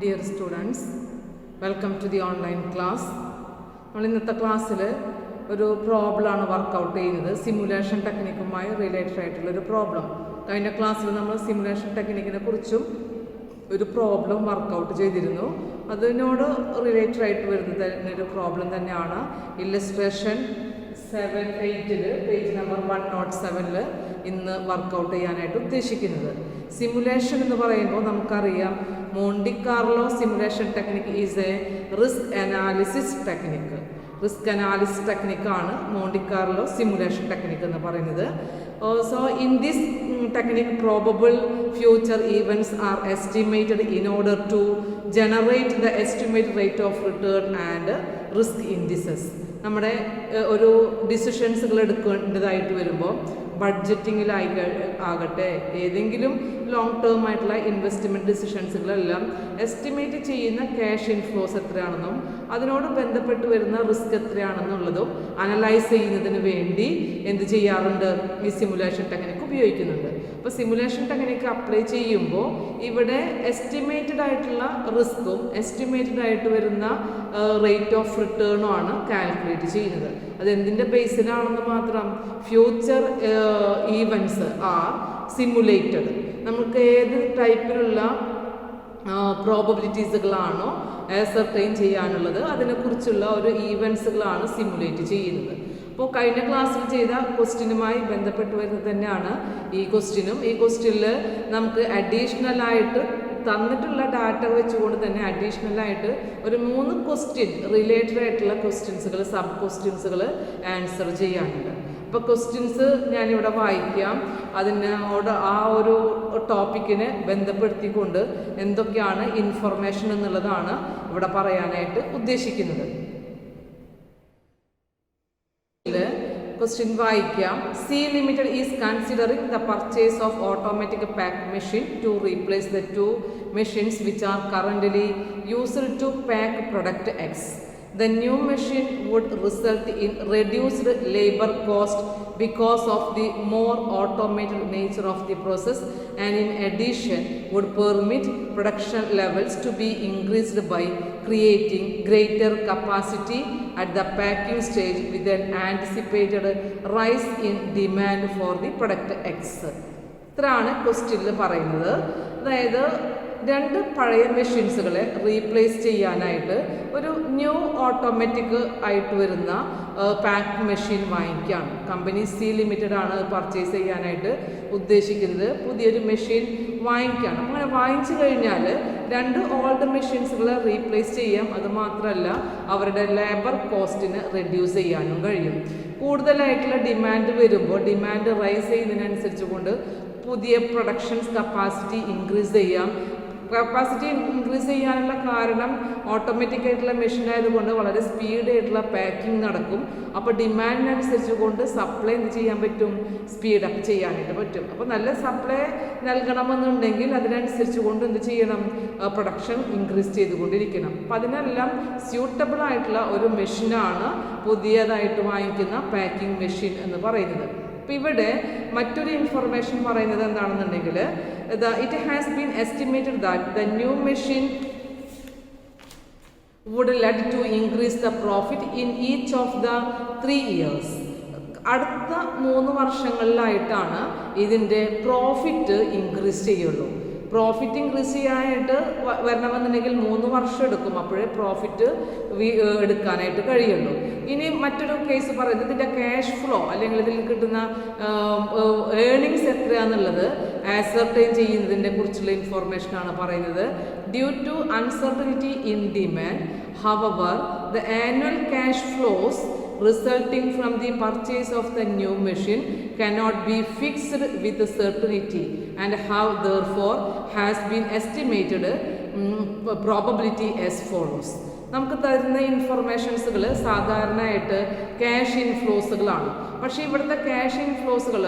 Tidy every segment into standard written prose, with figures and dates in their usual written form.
Dear students, welcome to the online class. നമ്മൾ ഇന്നത്തെ ക്ലാസ്സിൽ ഒരു പ്രോബ്ലമാണ് വർക്കൗട്ട് ചെയ്യുന്നത്. സിമുലേഷൻ ടെക്നിക്കുമായി റിലേറ്റഡ് ആയിട്ടുള്ളൊരു പ്രോബ്ലം. കഴിഞ്ഞ ക്ലാസ്സിൽ നമ്മൾ സിമുലേഷൻ ടെക്നിക്കിനെ കുറിച്ചും ഒരു പ്രോബ്ലം വർക്കൗട്ട് ചെയ്തിരുന്നു. അതിനോട് റിലേറ്റഡ് ആയിട്ട് വരുന്ന ഒരു പ്രോബ്ലം തന്നെയാണ് ഇല്ലസ്ട്രേഷൻ 7-8 പേജ് നമ്പർ 107 ഇന്ന് വർക്കൗട്ട് ചെയ്യാനായിട്ട് ഉദ്ദേശിക്കുന്നത്. സിമുലേഷൻ എന്ന് പറയുമ്പോൾ നമുക്കറിയാം Monte Carlo simulation technique is a risk analysis technique. Risk analysis ടെക്നിക്കാണ് മോണ്ടി കാർലോ സിമുലേഷൻ ടെക്നിക്ക് എന്ന് പറയുന്നത്. So in this technique probable future events are estimated in order to generate the estimate rate of return and risk indices. നമ്മുടെ ഒരു ഡിസിഷൻസുകൾ എടുക്കേണ്ടതായിട്ട് വരുമ്പോൾ ബഡ്ജറ്റിങ്ങിലാകട്ടെ ഏതെങ്കിലും ലോങ് ടേം ആയിട്ടുള്ള ഇൻവെസ്റ്റ്മെൻറ്റ് ഡിസിഷൻസുകളെല്ലാം എസ്റ്റിമേറ്റ് ചെയ്യുന്ന ക്യാഷ് ഇൻഫ്ലോസ് എത്രയാണെന്നും അതിനോട് ബന്ധപ്പെട്ട് വരുന്ന റിസ്ക് എത്രയാണെന്നുള്ളതും അനലൈസ് ചെയ്യുന്നതിന് വേണ്ടി എന്ത് ചെയ്യാറുണ്ട്, ഈ സിമുലേഷൻ ടെക്നിക്ക് ഉപയോഗിക്കുന്നുണ്ട്. അപ്പോൾ സിമുലേഷൻ ടെക്നിക്ക് അപ്ലൈ ചെയ്യുമ്പോൾ ഇവിടെ എസ്റ്റിമേറ്റഡ് ആയിട്ടുള്ള റിസ്ക്കും എസ്റ്റിമേറ്റഡ് ആയിട്ട് വരുന്ന റേറ്റ് ഓഫ് റിട്ടേണും ആണ് കാൽക്കുലേറ്റ് ചെയ്യുന്നത്. അതെന്തിൻ്റെ ബേസിലാണെന്ന് മാത്രം, ഫ്യൂച്ചർ ഈവൻറ്റ്സ് ആർ സിമുലേറ്റഡ്. നമുക്ക് ഏത് ടൈപ്പിലുള്ള പ്രോബബിലിറ്റീസുകളാണോ സർട്ടൈൻ ചെയ്യാനുള്ളത് അതിനെക്കുറിച്ചുള്ള ഒരു ഈവൻറ്റ്സുകളാണ് സിമുലേറ്റ് ചെയ്യുന്നത്. അപ്പോൾ കഴിഞ്ഞ ക്ലാസ്സിൽ ചെയ്ത ക്വസ്റ്റ്യനുമായി ബന്ധപ്പെട്ട് വരുന്നത് തന്നെയാണ് ഈ ക്വസ്റ്റ്യനും. ഈ ക്വസ്റ്റ്യനിൽ നമുക്ക് അഡീഷണലായിട്ട് തന്നിട്ടുള്ള ഡാറ്റ വെച്ചുകൊണ്ട് തന്നെ അഡീഷണലായിട്ട് ഒരു 3 ക്വസ്റ്റ്യൻ റിലേറ്റഡ് ആയിട്ടുള്ള ക്വസ്റ്റ്യൻസുകൾ, സബ് ക്വസ്റ്റ്യൻസുകൾ ആൻസർ ചെയ്യാനുണ്ട്. അപ്പോൾ ക്വസ്റ്റ്യൻസ് ഞാനിവിടെ വായിക്കാം. അതിനോട് ആ ഒരു ടോപ്പിക്കിനെ ബന്ധപ്പെടുത്തിക്കൊണ്ട് എന്തൊക്കെയാണ് ഇൻഫർമേഷൻ എന്നുള്ളതാണ് ഇവിടെ പറയാനായിട്ട് ഉദ്ദേശിക്കുന്നത്. ക്വസ്റ്റ്യൻ വായിക്കാം. C limited is considering the purchase of automatic pack machine to replace the 2 machines which are currently used to pack product X. The new machine would result in reduced labor cost because of the more automated nature of the process, and in addition would permit production levels to be increased by creating greater capacity at the packing stage with an anticipated rise in demand for the product X. ഇത്രയാണ് ക്വസ്റ്റ്യനിൽ പറയുന്നത്. അതായത് 2 പഴയ മെഷീൻസുകളെ replace ചെയ്യാനായിട്ട് ഒരു new automatic ആയിട്ട് വരുന്ന pack machine വാങ്ങിക്കുകയാണ്. കമ്പനി സി ലിമിറ്റഡ് ആണ് പർച്ചേസ് ചെയ്യാനായിട്ട് ഉദ്ദേശിക്കുന്നത്. പുതിയൊരു മെഷീൻ വാങ്ങിക്കുകയാണ്. അങ്ങനെ വാങ്ങിച്ചു കഴിഞ്ഞാൽ 2 ഓൾഡ് മെഷീൻസുകളെ റീപ്ലേസ് ചെയ്യാം. അതുമാത്രമല്ല അവരുടെ ലേബർ കോസ്റ്റിന് റെഡ്യൂസ് ചെയ്യാനും കഴിയും. കൂടുതലായിട്ടുള്ള ഡിമാൻഡ് വരുമ്പോൾ ഡിമാൻഡ് റൈസ് ചെയ്യുന്നതിനനുസരിച്ച് കൊണ്ട് പുതിയ പ്രൊഡക്ഷൻസ് കപ്പാസിറ്റി ഇൻക്രീസ് ചെയ്യാം. കപ്പാസിറ്റി ഇൻക്രീസ് ചെയ്യാനുള്ള കാരണം ഓട്ടോമാറ്റിക് ആയിട്ടുള്ള മെഷീൻ ആയതുകൊണ്ട് വളരെ സ്പീഡ് ആയിട്ടുള്ള പാക്കിംഗ് നടക്കും. അപ്പോൾ ഡിമാൻഡിനനുസരിച്ച് കൊണ്ട് സപ്ലൈ എന്ത് ചെയ്യാൻ പറ്റും, സ്പീഡപ്പ് ചെയ്യാനായിട്ട് പറ്റും. അപ്പോൾ നല്ല സപ്ലൈ നൽകണമെന്നുണ്ടെങ്കിൽ അതിനനുസരിച്ച് കൊണ്ട് എന്ത് ചെയ്യണം, പ്രൊഡക്ഷൻ ഇൻക്രീസ് ചെയ്തുകൊണ്ടിരിക്കണം. അപ്പം അതിനെല്ലാം സ്യൂട്ടബിൾ ആയിട്ടുള്ള ഒരു മെഷീനാണ് പുതിയതായിട്ട് വാങ്ങിക്കുന്ന പാക്കിംഗ് മെഷീൻ എന്ന് പറയുന്നത്. അപ്പോൾ ഇവിടെ മറ്റൊരു ഇൻഫർമേഷൻ പറയുന്നത് എന്താണെന്നുണ്ടെങ്കിൽ it has been estimated that the new machine would lead to increase the profit in each of the 3 years. അടുത്ത 3 വർഷങ്ങളിലായിട്ടാണ് ഇതിൻ്റെ പ്രോഫിറ്റ് ഇൻക്രീസ് ചെയ്യുള്ളൂ. പ്രോഫിറ്റ് ഇൻക്രീസ് ചെയ്യാനായിട്ട് വരണമെന്നുണ്ടെങ്കിൽ 3 വർഷം എടുക്കും. അപ്പോഴേ പ്രോഫിറ്റ് എടുക്കാനായിട്ട് കഴിയുള്ളൂ. ഇനി മറ്റൊരു കേസ് പറയുന്നത് ഇതിൻ്റെ ക്യാഷ് ഫ്ലോ അല്ലെങ്കിൽ ഇതിൽ കിട്ടുന്ന ഏർണിങ്സ് എത്രയാണെന്നുള്ളത് ആസർട്ടൈൻ ചെയ്യുന്നതിനെ കുറിച്ചുള്ള ഇൻഫോർമേഷനാണ് പറയുന്നത്. Due to uncertainty in demand, however the annual cash flows resulting from the purchase of the new machine cannot be fixed with certainty and have therefore has been estimated probability as follows. നമുക്ക് തരുന്ന ഇൻഫർമേഷൻസുകൾ സാധാരണയായിട്ട് cash ഇൻഫ്ലോസുകളാണ്. പക്ഷേ ഇവിടുത്തെ cash ഇൻഫ്ലോസുകൾ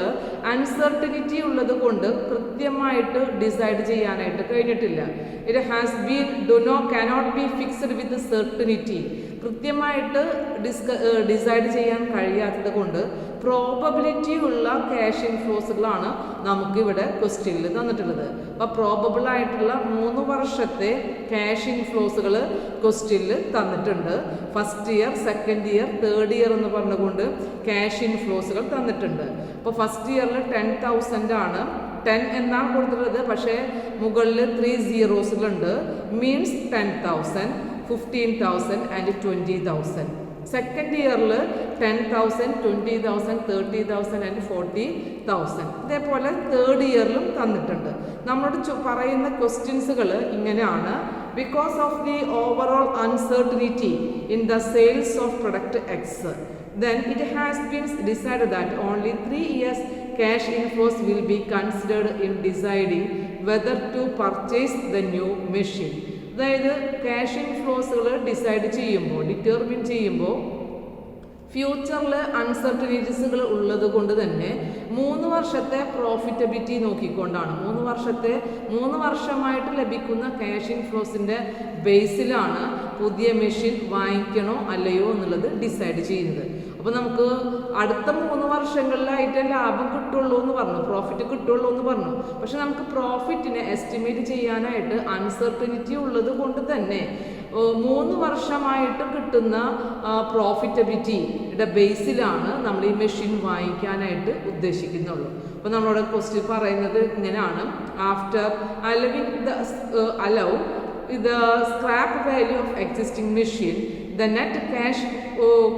uncertainty ഉള്ളത് കൊണ്ട് കൃത്യമായിട്ട് decide ചെയ്യാനായിട്ട് കഴിഞ്ഞിട്ടില്ല. It has been cannot be fixed with certainty. കൃത്യമായിട്ട് ഡിസൈഡ് ചെയ്യാൻ കഴിയാത്തത് കൊണ്ട് പ്രോബബിലിറ്റി ഉള്ള ക്യാഷ് ഇൻഫ്ലോസുകളാണ് നമുക്കിവിടെ ക്വസ്റ്റ്യനിൽ തന്നിട്ടുള്ളത്. അപ്പോൾ പ്രോബബിൾ ആയിട്ടുള്ള 3 വർഷത്തെ ക്യാഷ് ഇൻഫ്ലോസുകൾ ക്വസ്റ്റ്യനിൽ തന്നിട്ടുണ്ട്. First year, second year, third year എന്ന് പറഞ്ഞുകൊണ്ട് ക്യാഷ് ഇൻഫ്ലോസുകൾ തന്നിട്ടുണ്ട്. അപ്പോൾ ഫസ്റ്റ് ഇയറിൽ 10,000 ആണ്. 10 എന്നാണ് കൊടുത്തിട്ടുള്ളത്, പക്ഷേ മുകളിൽ 3 zeros മീൻസ് 10,000, 15,000 ആൻഡ് 20,000. സെക്കൻഡ് ഇയറിൽ 10,000, 20,000, 30,000 ആൻഡ് 40,000. ഇതേപോലെ തേർഡ് ഇയറിലും തന്നിട്ടുണ്ട്. നമ്മളോട് പറയുന്ന ക്വസ്റ്റ്യൻസുകൾ ഇങ്ങനെയാണ്. Because of the overall uncertainty in the sales of product X, then it has been decided that only 3 years cash inflows will be considered in deciding whether to purchase the new machine. അതായത് cash ഇൻഫ്ലോസുകൾ determine ചെയ്യുമ്പോൾ ഫ്യൂച്ചറിൽ അൺസർട്ടനിറ്റീസുകൾ ഉള്ളത് കൊണ്ട് തന്നെ 3 വർഷത്തെ profitability നോക്കിക്കൊണ്ടാണ്, 3 വർഷമായിട്ട് ലഭിക്കുന്ന cash ഇൻഫ്ലോസിൻ്റെ ബേസിലാണ് പുതിയ മെഷീൻ വാങ്ങിക്കണോ അല്ലയോ എന്നുള്ളത് ഡിസൈഡ് ചെയ്യുന്നത്. അപ്പോൾ നമുക്ക് അടുത്ത 3 വർഷങ്ങളിലായിട്ട് ലാഭം കിട്ടുള്ളൂ എന്ന് പറഞ്ഞു, പ്രോഫിറ്റ് കിട്ടുള്ളൂ എന്ന് പറഞ്ഞു. പക്ഷെ നമുക്ക് പ്രോഫിറ്റിനെ എസ്റ്റിമേറ്റ് ചെയ്യാനായിട്ട് അൺസർട്ടനിറ്റി ഉള്ളത് കൊണ്ട് തന്നെ 3 വർഷമായിട്ട് കിട്ടുന്ന പ്രോഫിറ്റബിലിറ്റിയുടെ ബേസിലാണ് നമ്മൾ ഈ മെഷീൻ വാങ്ങിക്കാനായിട്ട് ഉദ്ദേശിക്കുന്നുള്ളൂ. അപ്പോൾ നമ്മളോട് ക്വസ്റ്റ്യൻ പറയുന്നത് ഇങ്ങനെയാണ്. After allow the scrap value of existing machine, the net cash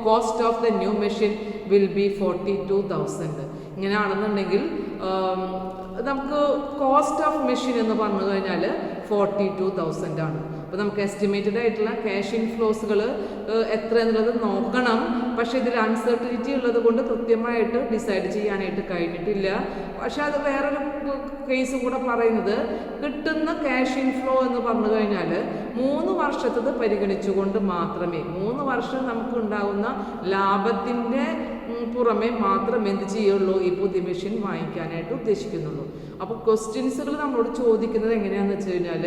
cost of the new machine will be 42,000. ഇങ്ങനെയാണെന്നുണ്ടെങ്കിൽ നമുക്ക് കോസ്റ്റ് ഓഫ് മെഷീൻ എന്ന് പറഞ്ഞു കഴിഞ്ഞാൽ 42,000 ആണ്. അപ്പോൾ നമുക്ക് എസ്റ്റിമേറ്റഡ് ആയിട്ടുള്ള ക്യാഷ് ഇൻഫ്ലോസുകൾ എത്ര എന്നുള്ളത് നോക്കണം. പക്ഷേ ഇതിൽ അൺസർട്ടനിറ്റി ഉള്ളത് കൊണ്ട് കൃത്യമായിട്ട് ഡിസൈഡ് ചെയ്യാനായിട്ട് കഴിഞ്ഞിട്ടില്ല. പക്ഷെ അത് വേറൊരു കേസ് കൂടെ പറയുന്നത്, കിട്ടുന്ന ക്യാഷ് ഇൻഫ്ലോ എന്ന് പറഞ്ഞു കഴിഞ്ഞാൽ 3 വർഷത്തത് പരിഗണിച്ചുകൊണ്ട് മാത്രമേ, 3 വർഷം നമുക്ക് ഉണ്ടാകുന്ന ലാഭത്തിൻ്റെ പുറമെ മാത്രം എന്ത് ചെയ്യുള്ളൂ, ഈ പുതിയ മെഷീൻ വാങ്ങിക്കാനായിട്ട് ഉദ്ദേശിക്കുന്നുള്ളൂ. അപ്പോൾ ക്വസ്റ്റ്യൻസുകൾ നമ്മളോട് ചോദിക്കുന്നത് എങ്ങനെയാണെന്ന് വെച്ച് കഴിഞ്ഞാൽ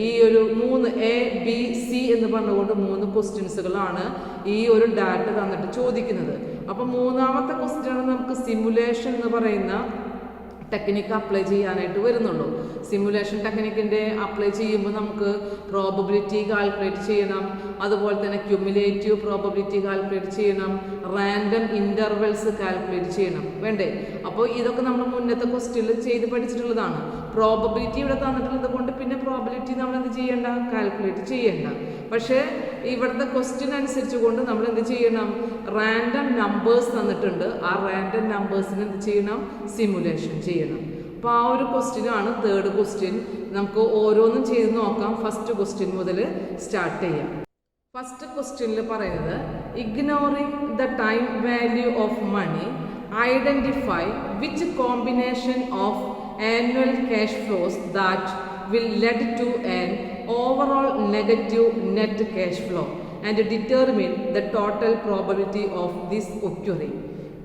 ഈ ഒരു 3 ABC എന്ന് പറഞ്ഞുകൊണ്ട് 3 ക്വസ്റ്റ്യൻസുകളാണ് ഈ ഒരു ഡാറ്റ തന്നിട്ട് ചോദിക്കുന്നത്. അപ്പോൾ 3ാമത്തെ ക്വസ്റ്റ്യനാണ് നമുക്ക് സിമുലേഷൻ എന്ന് പറയുന്ന ടെക്നിക്ക് അപ്ലൈ ചെയ്യാനായിട്ട് വരുന്നുള്ളൂ. സിമുലേഷൻ ടെക്നിക്കിൻ്റെ അപ്ലൈ ചെയ്യുമ്പോൾ നമുക്ക് പ്രോബബിലിറ്റി കാൽക്കുലേറ്റ് ചെയ്യണം, അതുപോലെ തന്നെ ക്യുമുലേറ്റീവ് പ്രോബബിലിറ്റി കാൽക്കുലേറ്റ് ചെയ്യണം, റാൻഡം ഇൻ്റർവെൽസ് കാൽക്കുലേറ്റ് ചെയ്യണം, വേണ്ടേ? അപ്പോൾ ഇതൊക്കെ നമ്മൾ മുന്നത്തെ ക്വസ്റ്റ്യനിൽ ചെയ്ത് പഠിച്ചിട്ടുള്ളതാണ്. പ്രോബബിലിറ്റി ഇവിടെ തന്നിട്ടുള്ളത് കൊണ്ട് പിന്നെ പ്രോബബിലിറ്റി നമ്മൾ എന്ത് ചെയ്യേണ്ട, കാൽക്കുലേറ്റ് ചെയ്യേണ്ട. പക്ഷേ ഇവിടുത്തെ ക്വസ്റ്റ്യൻ അനുസരിച്ച് കൊണ്ട് നമ്മൾ എന്ത് ചെയ്യണം, റാൻഡം നമ്പേഴ്സ് തന്നിട്ടുണ്ട്, ആ റാൻഡം നമ്പേഴ്സിന് എന്ത് ചെയ്യണം, സിമുലേഷൻ ചെയ്യണം. അപ്പോൾ ആ ഒരു ക്വസ്റ്റ്യനാണ് തേർഡ് ക്വസ്റ്റ്യൻ. നമുക്ക് ഓരോന്നും ചെയ്ത് നോക്കാം. ഫസ്റ്റ് ക്വസ്റ്റ്യൻ മുതൽ സ്റ്റാർട്ട് ചെയ്യാം. ഫസ്റ്റ് ക്വസ്റ്റ്യനിൽ പറയുന്നത്, ignoring the time value of money, identify which combination of annual cash flows that will lead to an overall negative net cash flow and determine the total probability of this occurring.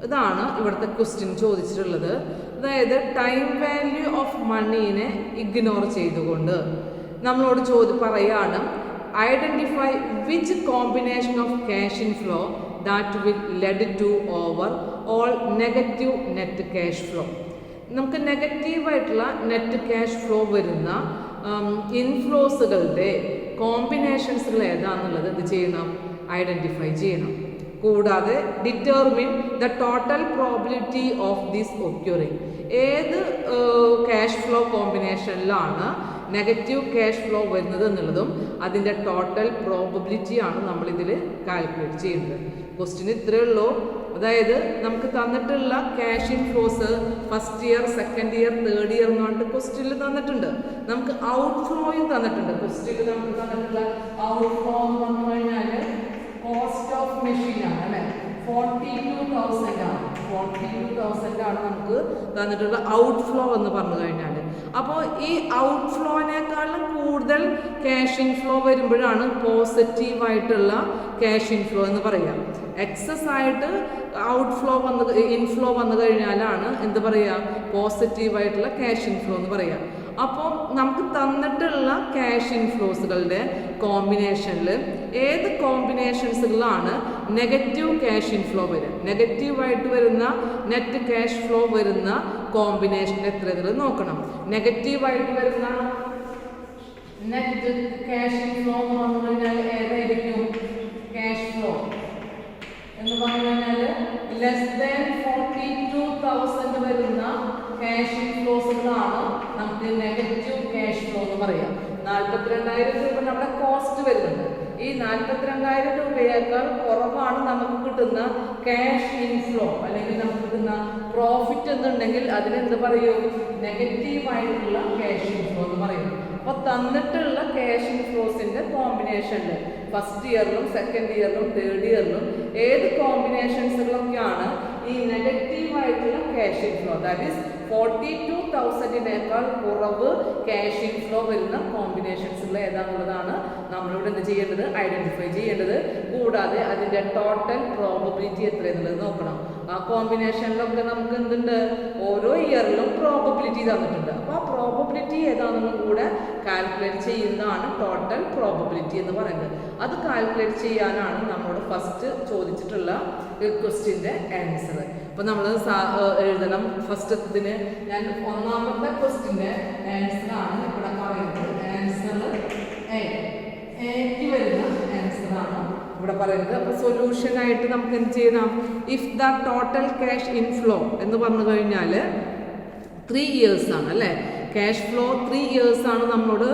ഇതാണ് ഇവിടുത്തെ question ചോദിച്ചിട്ടുള്ളത്. അതായത് time value of മണീനെ ignore ചെയ്തുകൊണ്ട് നമ്മളോട് പറയാണ്, identify which combination of cash inflow that will lead to overall negative net cash flow. നമുക്ക് നെഗറ്റീവായിട്ടുള്ള നെറ്റ് ക്യാഷ് ഫ്ലോ വരുന്ന ഇൻഫ്ലോസുകളുടെ കോമ്പിനേഷൻസുകൾ ഏതാണെന്നുള്ളത് ഇത് ചെയ്യണം, ഐഡൻറ്റിഫൈ ചെയ്യണം. കൂടാതെ determine the total probability of this occurring. ഏത് ക്യാഷ് ഫ്ലോ കോമ്പിനേഷനിലാണ് നെഗറ്റീവ് ക്യാഷ് ഫ്ലോ വരുന്നത് എന്നുള്ളതും അതിൻ്റെ ടോട്ടൽ പ്രോബബിലിറ്റിയാണ് നമ്മളിതിൽ കാൽക്കുലേറ്റ് ചെയ്യുന്നത്. ക്വസ്റ്റ്യൻ ഇത്രയേ ഉള്ളൂ. അതായത് നമുക്ക് തന്നിട്ടുള്ള cash inflows first year, second year, third year എന്ന് പറഞ്ഞിട്ട് ക്വസ്റ്റ്യനിൽ തന്നിട്ടുണ്ട്. നമുക്ക് ഔട്ട് ഫ്ലോയും തന്നിട്ടുണ്ട്. ക്വസ്റ്റ്യനിൽ നമുക്ക് തന്നിട്ടുള്ള ഔട്ട് ഫ്ലോ എന്ന് പറഞ്ഞു കഴിഞ്ഞാൽ കോസ്റ്റ് ഓഫ് മെഷീൻ ആണ്, അല്ലേ? 42,000 ആണ്. 42,000 ആണ് നമുക്ക് തന്നിട്ടുള്ള ഔട്ട് ഫ്ലോ എന്ന് പറഞ്ഞു കഴിഞ്ഞാൽ. അപ്പോൾ ഈ ഔട്ട് ഫ്ലോനേക്കാളും കൂടുതൽ ക്യാഷ് ഇൻഫ്ലോ വരുമ്പോഴാണ് പോസിറ്റീവായിട്ടുള്ള ക്യാഷ് ഇൻഫ്ലോ എന്ന് പറയുക. എക്സസ് ആയിട്ട് ഇൻഫ്ലോ വന്നു കഴിഞ്ഞാലാണ് എന്ത് പറയുക, പോസിറ്റീവായിട്ടുള്ള ക്യാഷ് ഇൻഫ്ലോ എന്ന് പറയുക. അപ്പോൾ നമുക്ക് തന്നിട്ടുള്ള ക്യാഷ് ഇൻഫ്ലോസുകളുടെ കോമ്പിനേഷനിൽ ഏത് കോമ്പിനേഷൻസുകളാണ് നെഗറ്റീവ് ക്യാഷ് ഇൻഫ്ലോ വരിക, നെഗറ്റീവായിട്ട് വരുന്ന നെറ്റ് ക്യാഷ് ഫ്ലോ വരുന്ന കോമ്പിനേഷൻ എത്ര എന്നുള്ളത് നോക്കണം. നെഗറ്റീവായിട്ട് വരുന്ന നെറ്റ് ക്യാഷ് ഇൻഫ്ലോ എന്ന് പറഞ്ഞു കഴിഞ്ഞാൽ ഏതായിരിക്കും? ക്യാഷ് ഫ്ലോ എന്ന് പറഞ്ഞു കഴിഞ്ഞാൽ ലെസ് ദാൻ 42,000 വരുന്ന ക്യാഷ് ഇൻഫ്ലോസുകളാണ് നമുക്ക് നെഗറ്റീവ് ക്യാഷ് ഫ്ലോ എന്ന് പറയാം. 42,000 രൂപ നമ്മുടെ കോസ്റ്റ് വരുന്നുണ്ട്. ഈ 42,000 രൂപയേക്കാൾ കുറവാണ് നമുക്ക് കിട്ടുന്ന ക്യാഷ് ഇൻഫ്ലോ അല്ലെങ്കിൽ നമുക്ക് കിട്ടുന്ന പ്രോഫിറ്റ് എന്നുണ്ടെങ്കിൽ അതിനെന്ത് പറയും? നെഗറ്റീവായിട്ടുള്ള ക്യാഷ് ഇൻഫ്ലോ എന്ന് പറയും. അപ്പോൾ തന്നിട്ടുള്ള ക്യാഷ് ഇൻഫ്ലോസിന്റെ കോമ്പിനേഷനിൽ ഫസ്റ്റ് ഇയറിലും സെക്കൻഡ് ഇയറിലും തേർഡ് ഇയറിലും ഏത് കോമ്പിനേഷൻസുകളൊക്കെയാണ് ഈ നെഗറ്റീവായിട്ടുള്ള ക്യാഷ് ഇൻഫ്ലോ, ദാറ്റ് ഈസ് 42,000-നേക്കാൾ കുറവ് ക്യാഷ് ഇൻഫ്ലോ വരുന്ന കോമ്പിനേഷൻസുകൾ ഏതാണെന്നുള്ളതാണ് നമ്മളിവിടെ എന്ത് ചെയ്യേണ്ടത്? ഐഡന്റിഫൈ ചെയ്യേണ്ടത്. കൂടാതെ അതിൻ്റെ ടോട്ടൽ പ്രോബബിലിറ്റി എത്രയെന്നുള്ളത് നോക്കണം. ആ കോമ്പിനേഷനിലൊക്കെ നമുക്ക് എന്തുണ്ട്? ഓരോ ഇയറിലും പ്രോബബിലിറ്റി തന്നിട്ടുണ്ട്. അപ്പോൾ ആ പ്രോബബിലിറ്റി ഏതാണെന്നും കൂടെ കാൽക്കുലേറ്റ് ചെയ്യുന്നതാണ് ടോട്ടൽ പ്രോബബിലിറ്റി എന്ന് പറയുന്നത്. അത് കാൽക്കുലേറ്റ് ചെയ്യാനാണ് നമ്മളോട് ഫസ്റ്റ് ചോദിച്ചിട്ടുള്ള ക്വസ്റ്റ്യൻ്റെ ആൻസർ. അപ്പോൾ നമ്മൾ എഴുതണം. ഫസ്റ്റത്തിന് ഞാൻ ഒന്നാമത്തെ ക്വസ്റ്റ്യൻ്റെ ആൻസറാണ് ഇവിടെ പറയുന്നത്. ആൻസർ എക്ക് വരുന്ന ആൻസറാണ് ഇവിടെ പറയുന്നത്. അപ്പോൾ സൊല്യൂഷനായിട്ട് നമുക്ക് എന്ത് ചെയ്യണം? If the total cash inflow എന്ന് പറഞ്ഞു കഴിഞ്ഞാൽ 3 years ആണ് അല്ലേ? ക്യാഷ് ഫ്ലോ 3 years ആണ് നമ്മളോട്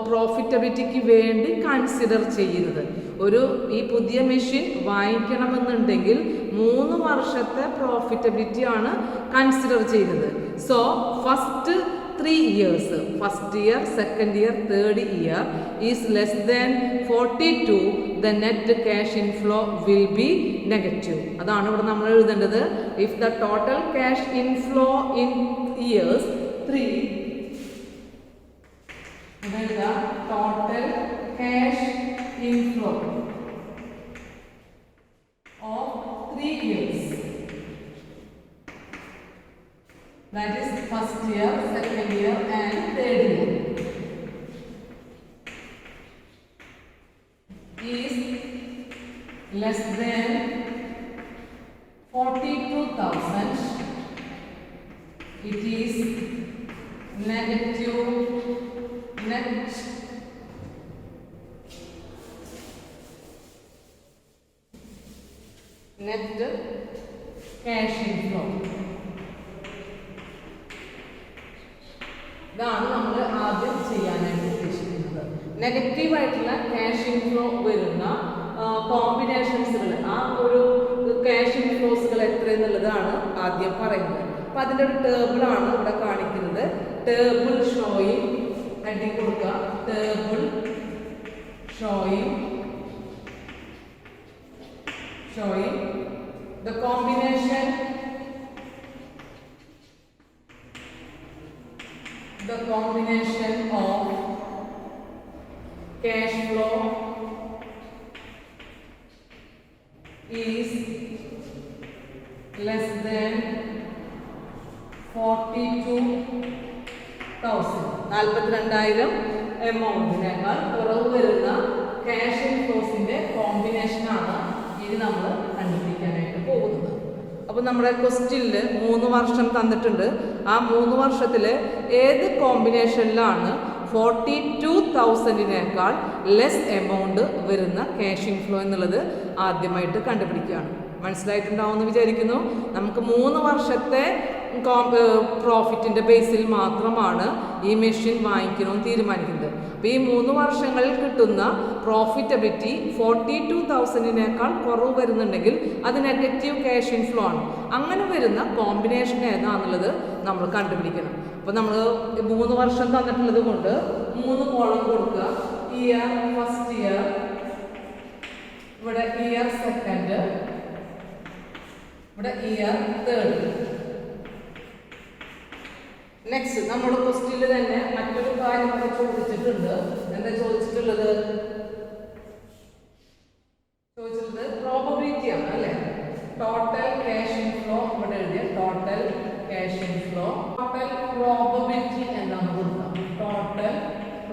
പ്രോഫിറ്റബിലിറ്റിക്ക് വേണ്ടി കൺസിഡർ ചെയ്യുന്നത്. ഈ പുതിയ മെഷീൻ വാങ്ങിക്കണമെന്നുണ്ടെങ്കിൽ 3 വർഷത്തെ പ്രോഫിറ്റബിലിറ്റി ആണ് കൺസിഡർ ചെയ്യുന്നത്. So first 3 years, first year, second year, third year is less than 42, the net cash inflow will be negative. അതാണ് ഇവിടെ നമ്മൾ എഴുതേണ്ടത്. If the total cash inflow in years 3, the total cash inflow of 3 years, that is first year, second year and third year, is less than 42,000. It is negative net cash inflow. ഇതാണ് നമ്മൾ ആദ്യം ചെയ്യാനായിട്ട് ഉദ്ദേശിക്കുന്നത്. നെഗറ്റീവായിട്ടുള്ള cash inflow വരുന്ന കോമ്പിനേഷൻസുകൾ, ആ ഒരു cash ഇൻഫ്ലോസുകൾ എത്രയെന്നുള്ളതാണ് ആദ്യം പറയുന്നത്. അപ്പം അതിൻ്റെ ഒരു ടേബിളാണ് ഇവിടെ കാണിക്കുന്നത്. ടേബിൾ ഷോയിങ്, ഹെഡിങ് കൊടുക്കുക. Table showing the combination of cash flow is less than 42,000. 42,000 എമൗണ്ടിനേക്കാൾ കുറവ് വരുന്ന ക്യാഷ് ഇൻഫ്ലോസിന്റെ കോമ്പിനേഷനാണ് ഇത് നമ്മൾ കണ്ടുപിടിക്കാനായിട്ട് പോകുന്നത്. അപ്പോൾ നമ്മുടെ ക്വസ്റ്റ്യനിൽ 3 വർഷം തന്നിട്ടുണ്ട്. ആ 3 വർഷത്തിൽ ഏത് കോമ്പിനേഷനിലാണ് 42,000-നേക്കാൾ ലെസ് എമൗണ്ട് വരുന്ന ക്യാഷ് ഇൻഫ്ലോ എന്നുള്ളത് ആദ്യമായിട്ട് കണ്ടുപിടിക്കുകയാണ്. മനസ്സിലായിട്ടുണ്ടാവുമെന്ന് വിചാരിക്കുന്നു. നമുക്ക് 3 വർഷത്തെ പ്രോഫിറ്റിൻ്റെ ബേസിൽ മാത്രമാണ് ഈ മെഷീൻ വാങ്ങിക്കണമെന്ന് തീരുമാനിക്കുന്നത്. അപ്പോൾ ഈ 3 വർഷങ്ങളിൽ കിട്ടുന്ന പ്രോഫിറ്റബിലിറ്റി 42,000-നേക്കാൾ കുറവ് വരുന്നുണ്ടെങ്കിൽ അത് നെഗറ്റീവ് ക്യാഷ് ഇൻഫ്ലോ ആണ്. അങ്ങനെ വരുന്ന കോമ്പിനേഷൻ ഏതാണെന്നുള്ളത് നമ്മൾ കണ്ടുപിടിക്കണം. അപ്പോൾ നമ്മൾ 3 വർഷം തന്നിട്ടുള്ളത് കൊണ്ട് 3 കോളം കൊടുക്കുക. ഇയർ ഫസ്റ്റ് ഇയർ, ഇവിടെ ഇയർ സെക്കൻഡ്, ഇവിടെ ഇയർ തേർഡ്. നെക്സ്റ്റ് നമ്മുടെ ക്വസ്റ്റ്യനിൽ തന്നെ മറ്റൊരു കാര്യം നമ്മൾ ചോദിച്ചിട്ടുണ്ട്. എന്താ ചോദിച്ചിട്ടുള്ളത്? പ്രോബബിലിറ്റി ആണ് അല്ലേ? ടോട്ടൽ ക്യാഷ് ഇൻഫ്ലോ ഇവിടെ എഴുതിയ total cash inflow, total probability എന്താണ് കൊടുക്കുക.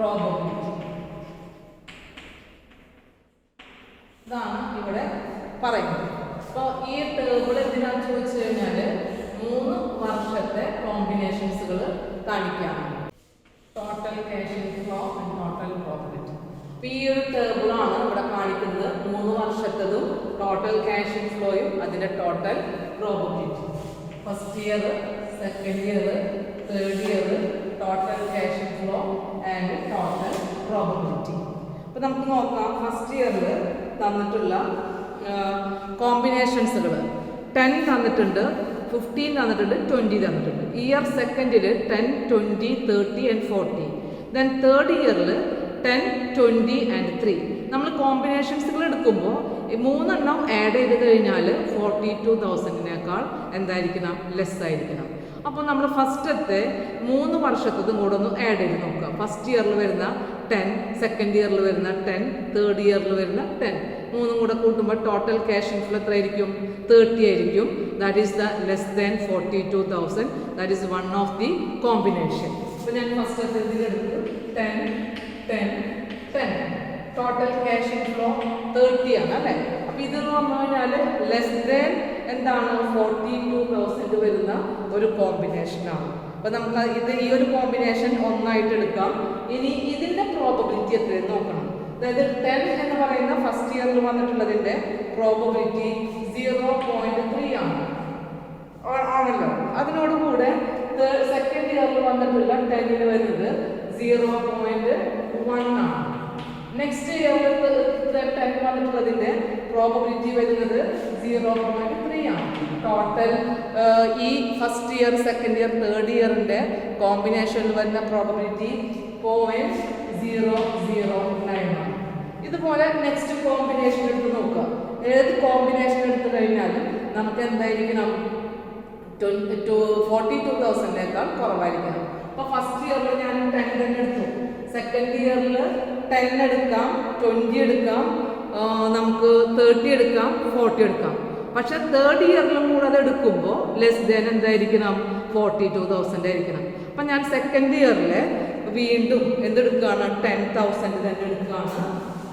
പ്രോബബിലിറ്റി. ഇതാണ് ഇവിടെ പറയുന്നത്. അപ്പോൾ ഈ ടേബിൾ എന്തിനാണെന്ന് ചോദിച്ചു കഴിഞ്ഞാൽ 3 വർഷത്തെ കോമ്പിനേഷൻസുകൾ കാണിക്കാനാണ്. Total cash inflow and total profit. അപ്പോൾ ഈ ഒരു ടേബിളാണ് ഇവിടെ കാണിക്കുന്നത് 3 വർഷത്തതും ടോട്ടൽ ക്യാഷ് ഇൻഫ്ലോയും അതിൻ്റെ total probability. First year, second year, third year, total cash inflow and total probability. അപ്പോൾ നമുക്ക് നോക്കാം. ഫസ്റ്റ് ഇയറിൽ തന്നിട്ടുള്ള കോമ്പിനേഷൻസുകൾ 10 തന്നിട്ടുണ്ട്, 15 തന്നിട്ടുണ്ട്, 20 തന്നിട്ടുണ്ട്. ഇയർ സെക്കൻഡിൽ 10, 20, 30 ആൻഡ് 40. ദെൻ തേർഡ് ഇയറിൽ 10, 20 ആൻഡ് 3. നമ്മൾ കോമ്പിനേഷൻസുകൾ എടുക്കുമ്പോൾ 3 എണ്ണം ആഡ് ചെയ്ത് കഴിഞ്ഞാൽ 42,000-നേക്കാൾ എന്തായിരിക്കണം? ലെസ് ആയിരിക്കണം. അപ്പോൾ നമ്മൾ ഫസ്റ്റത്തെ 3 വർഷത്തതും കൂടെ ഒന്ന് ആഡ് ചെയ്ത് നോക്കുക. ഫസ്റ്റ് ഇയറിൽ വരുന്ന 10, സെക്കൻഡ് ഇയറിൽ വരുന്ന 10, തേർഡ് ഇയറിൽ വരുന്ന 10, 3 കൂടെ കൂട്ടുമ്പോൾ ടോട്ടൽ ക്യാഷ് ഇൻഫ്ലോ എത്ര ആയിരിക്കും? 30 ആയിരിക്കും. That is the less than 42,000. That is one of the combination. അപ്പോൾ ഞാൻ ഫസ്റ്റത്തെ ഇതിലെടുത്ത് 10, 10, 10. ടോട്ടൽ ക്യാഷ് ഇൻഫ്ലോ 30 ആണ് അല്ലേ? അപ്പോൾ ഇതെന്ന് പറഞ്ഞു കഴിഞ്ഞാൽ ലെസ് ദാൻ എന്താണ്? 42,000 വരുന്ന ഒരു കോമ്പിനേഷനാണ്. അപ്പോൾ നമുക്ക് ഈ ഒരു കോമ്പിനേഷൻ ഒന്നായിട്ട് എടുക്കാം. ഇനി ഇതിൻ്റെ പ്രോബബിലിറ്റി എത്രയെന്ന് നോക്കണം. അതായത് 10 എന്ന് പറയുന്ന ഫസ്റ്റ് ഇയറിൽ വന്നിട്ടുള്ളതിൻ്റെ പ്രോബബിലിറ്റി 0.3 ആണല്ലോ. അതിനോടുകൂടെ സെക്കൻഡ് ഇയറിൽ വന്നിട്ടുള്ള 10 വരുന്നത് 0.1 ആണ്. നെക്സ്റ്റ് ഇയറിൽ 10 വന്നിട്ടുള്ളതിൻ്റെ പ്രോബബിലിറ്റി വരുന്നത് 0.3 ആണ്. ടോട്ടൽ ഈ first year, second year, third ഇയറിൻ്റെ കോമ്പിനേഷനിൽ വരുന്ന പ്രോബബിലിറ്റി 0.009 ആണ്. ഇതുപോലെ നെക്സ്റ്റ് കോമ്പിനേഷൻ എടുത്ത് നോക്കുക. ഏത് കോമ്പിനേഷൻ എടുത്തു കഴിഞ്ഞാലും നമുക്ക് എന്തായിരിക്കണം? 42,000-നേക്കാൾ കുറവായിരിക്കണം. അപ്പോൾ ഫസ്റ്റ് ഇയറിൽ ഞാൻ 10 തന്നെ എടുത്തു. സെക്കൻഡ് ഇയറിൽ 10 എടുക്കാം, 20 എടുക്കാം, നമുക്ക് 30 എടുക്കാം, 40 എടുക്കാം. പക്ഷെ തേർഡ് ഇയറിലും കൂടെ അത് എടുക്കുമ്പോൾ ലെസ് ദാൻ എന്തായിരിക്കണം? 42,000 ആയിരിക്കണം. അപ്പം ഞാൻ സെക്കൻഡ് ഇയറിൽ വീണ്ടും എന്തെടുക്കുകയാണ്? 10,000 തന്നെ എടുക്കുകയാണ്.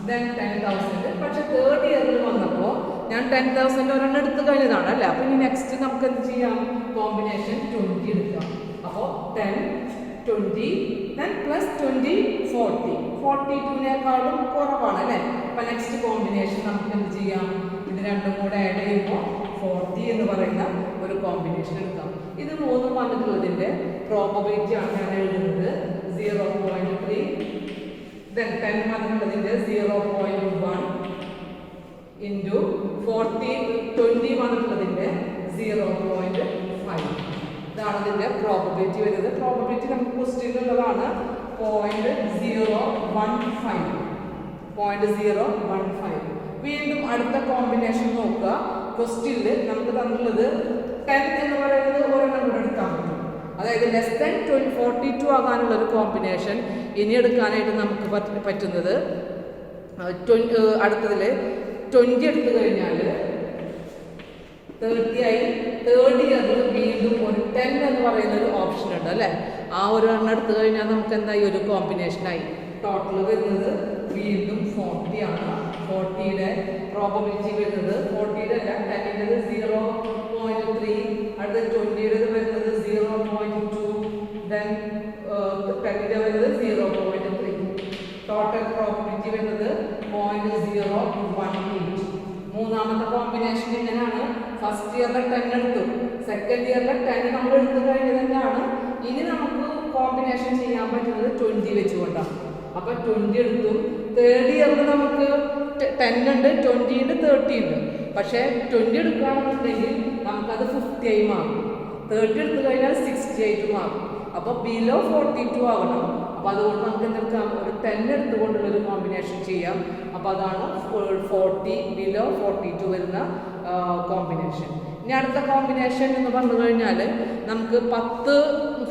ദെൻ 10,000. പക്ഷെ തേർഡ് ഇയറിൽ വന്നപ്പോൾ ഞാൻ 10,000 ഒരെണ്ണം എടുത്തു കഴിഞ്ഞതാണ് അല്ലേ? അപ്പം ഇനി നെക്സ്റ്റ് നമുക്ക് എന്ത് ചെയ്യാം? കോമ്പിനേഷൻ 20 എടുക്കാം. അപ്പോൾ 10, 20, ദെൻ പ്ലസ് 20, 40. 42-നേക്കാളും കുറവാണ് അല്ലേ? അപ്പം നെക്സ്റ്റ് കോമ്പിനേഷൻ നമുക്ക് എന്ത് ചെയ്യാം? ഇത് രണ്ടും കൂടെ ആഡ് ചെയ്യുമ്പോൾ 40 എന്ന് പറയുന്ന ഒരു കോമ്പിനേഷൻ എടുക്കാം. ഇത് 3 വന്നിട്ടുള്ളതിൻ്റെ പ്രോബബിലിറ്റി ആണ് ഞാൻ എഴുതുന്നത് 0.3. Then 10 വന്നിട്ടുള്ളതിൻ്റെ 0.1 into 20 വന്നിട്ടുള്ളതിന്റെ 0.5. ഇതാണ് ഇതിന്റെ പ്രോബബിലിറ്റി വരുന്നത്. പ്രോബബിലിറ്റി നമുക്ക് ക്വസ്റ്റ്യനിലുള്ളതാണ് 0.15. വീണ്ടും അടുത്ത കോമ്പിനേഷൻ നോക്കുക. ക്വസ്റ്റ്യനിൽ നമുക്ക് തന്നിട്ടുള്ളത് 10 എന്ന് പറയുന്നത് ഒരെണ്ണം കൂടെ എടുക്കാൻ പറ്റും. അതായത് ലെസ് ദാൻ 42 ആകാനുള്ള ഒരു കോമ്പിനേഷൻ ഇനി എടുക്കാനായിട്ട് നമുക്ക് പറ്റുന്നത് അടുത്തതിൽ 20 എടുത്തു കഴിഞ്ഞാൽ 30 ആയി. തേർഡ് ഇയറിൽ വീണ്ടും ഒരു 10 എന്ന് പറയുന്ന ഒരു ഓപ്ഷൻ ഉണ്ട് അല്ലേ? ആ ഒരു എണ്ണം എടുത്തു കഴിഞ്ഞാൽ നമുക്ക് എന്തായി? ഒരു കോമ്പിനേഷനായി. ടോട്ടൽ വരുന്നത് വീണ്ടും 40 ആണ്. 40യുടെ പ്രോബബിലിറ്റി വരുന്നത് 40യുടെ അല്ല 10ൻ്റെത് 0.3. അടുത്ത 20യുടെ വരുന്നത് 0.2. ദെൻ 10ൻ്റെ വരുന്നത് 0.3. ടോട്ടൽ പ്രോബബിലിറ്റി വരുന്നത് 0.018. മൂന്നാമത്തെ കോമ്പിനേഷൻ ഇങ്ങനെയാണ്. ഫസ്റ്റ് ഇയറിലെ 10 എടുത്തു, സെക്കൻഡ് ഇയറിലെ 10 നമ്മൾ എടുത്തു കഴിഞ്ഞത് തന്നെയാണ്. ഇനി നമുക്ക് കോമ്പിനേഷൻ ചെയ്യാൻ പറ്റുന്നത് 20 വെച്ചുകൊണ്ടാണ്. അപ്പം 20 എടുത്തു. തേർഡ് ഇയറിൽ നമുക്ക് 10 ഉണ്ട്, 20 ഉണ്ട്, 30 ഉണ്ട്. പക്ഷേ 20 എടുക്കുകയാണെന്നുണ്ടെങ്കിൽ നമുക്കത് 50 ആയി മാറും. 30 എടുത്തു കഴിഞ്ഞാൽ 60 ആയിട്ട് മാറും. അപ്പോൾ ബിലോ 42 ആകണം. അപ്പോൾ അതുകൊണ്ട് നമുക്ക് എന്തെടുക്കാം? ഒരു 10 എടുത്തുകൊണ്ടുള്ളൊരു കോമ്പിനേഷൻ ചെയ്യാം. അപ്പോൾ അതാണ് 40 ബിലോ 42 വരുന്ന കോമ്പിനേഷൻ. ഇനി അടുത്ത കോമ്പിനേഷൻ എന്ന് പറഞ്ഞു കഴിഞ്ഞാൽ നമുക്ക് 10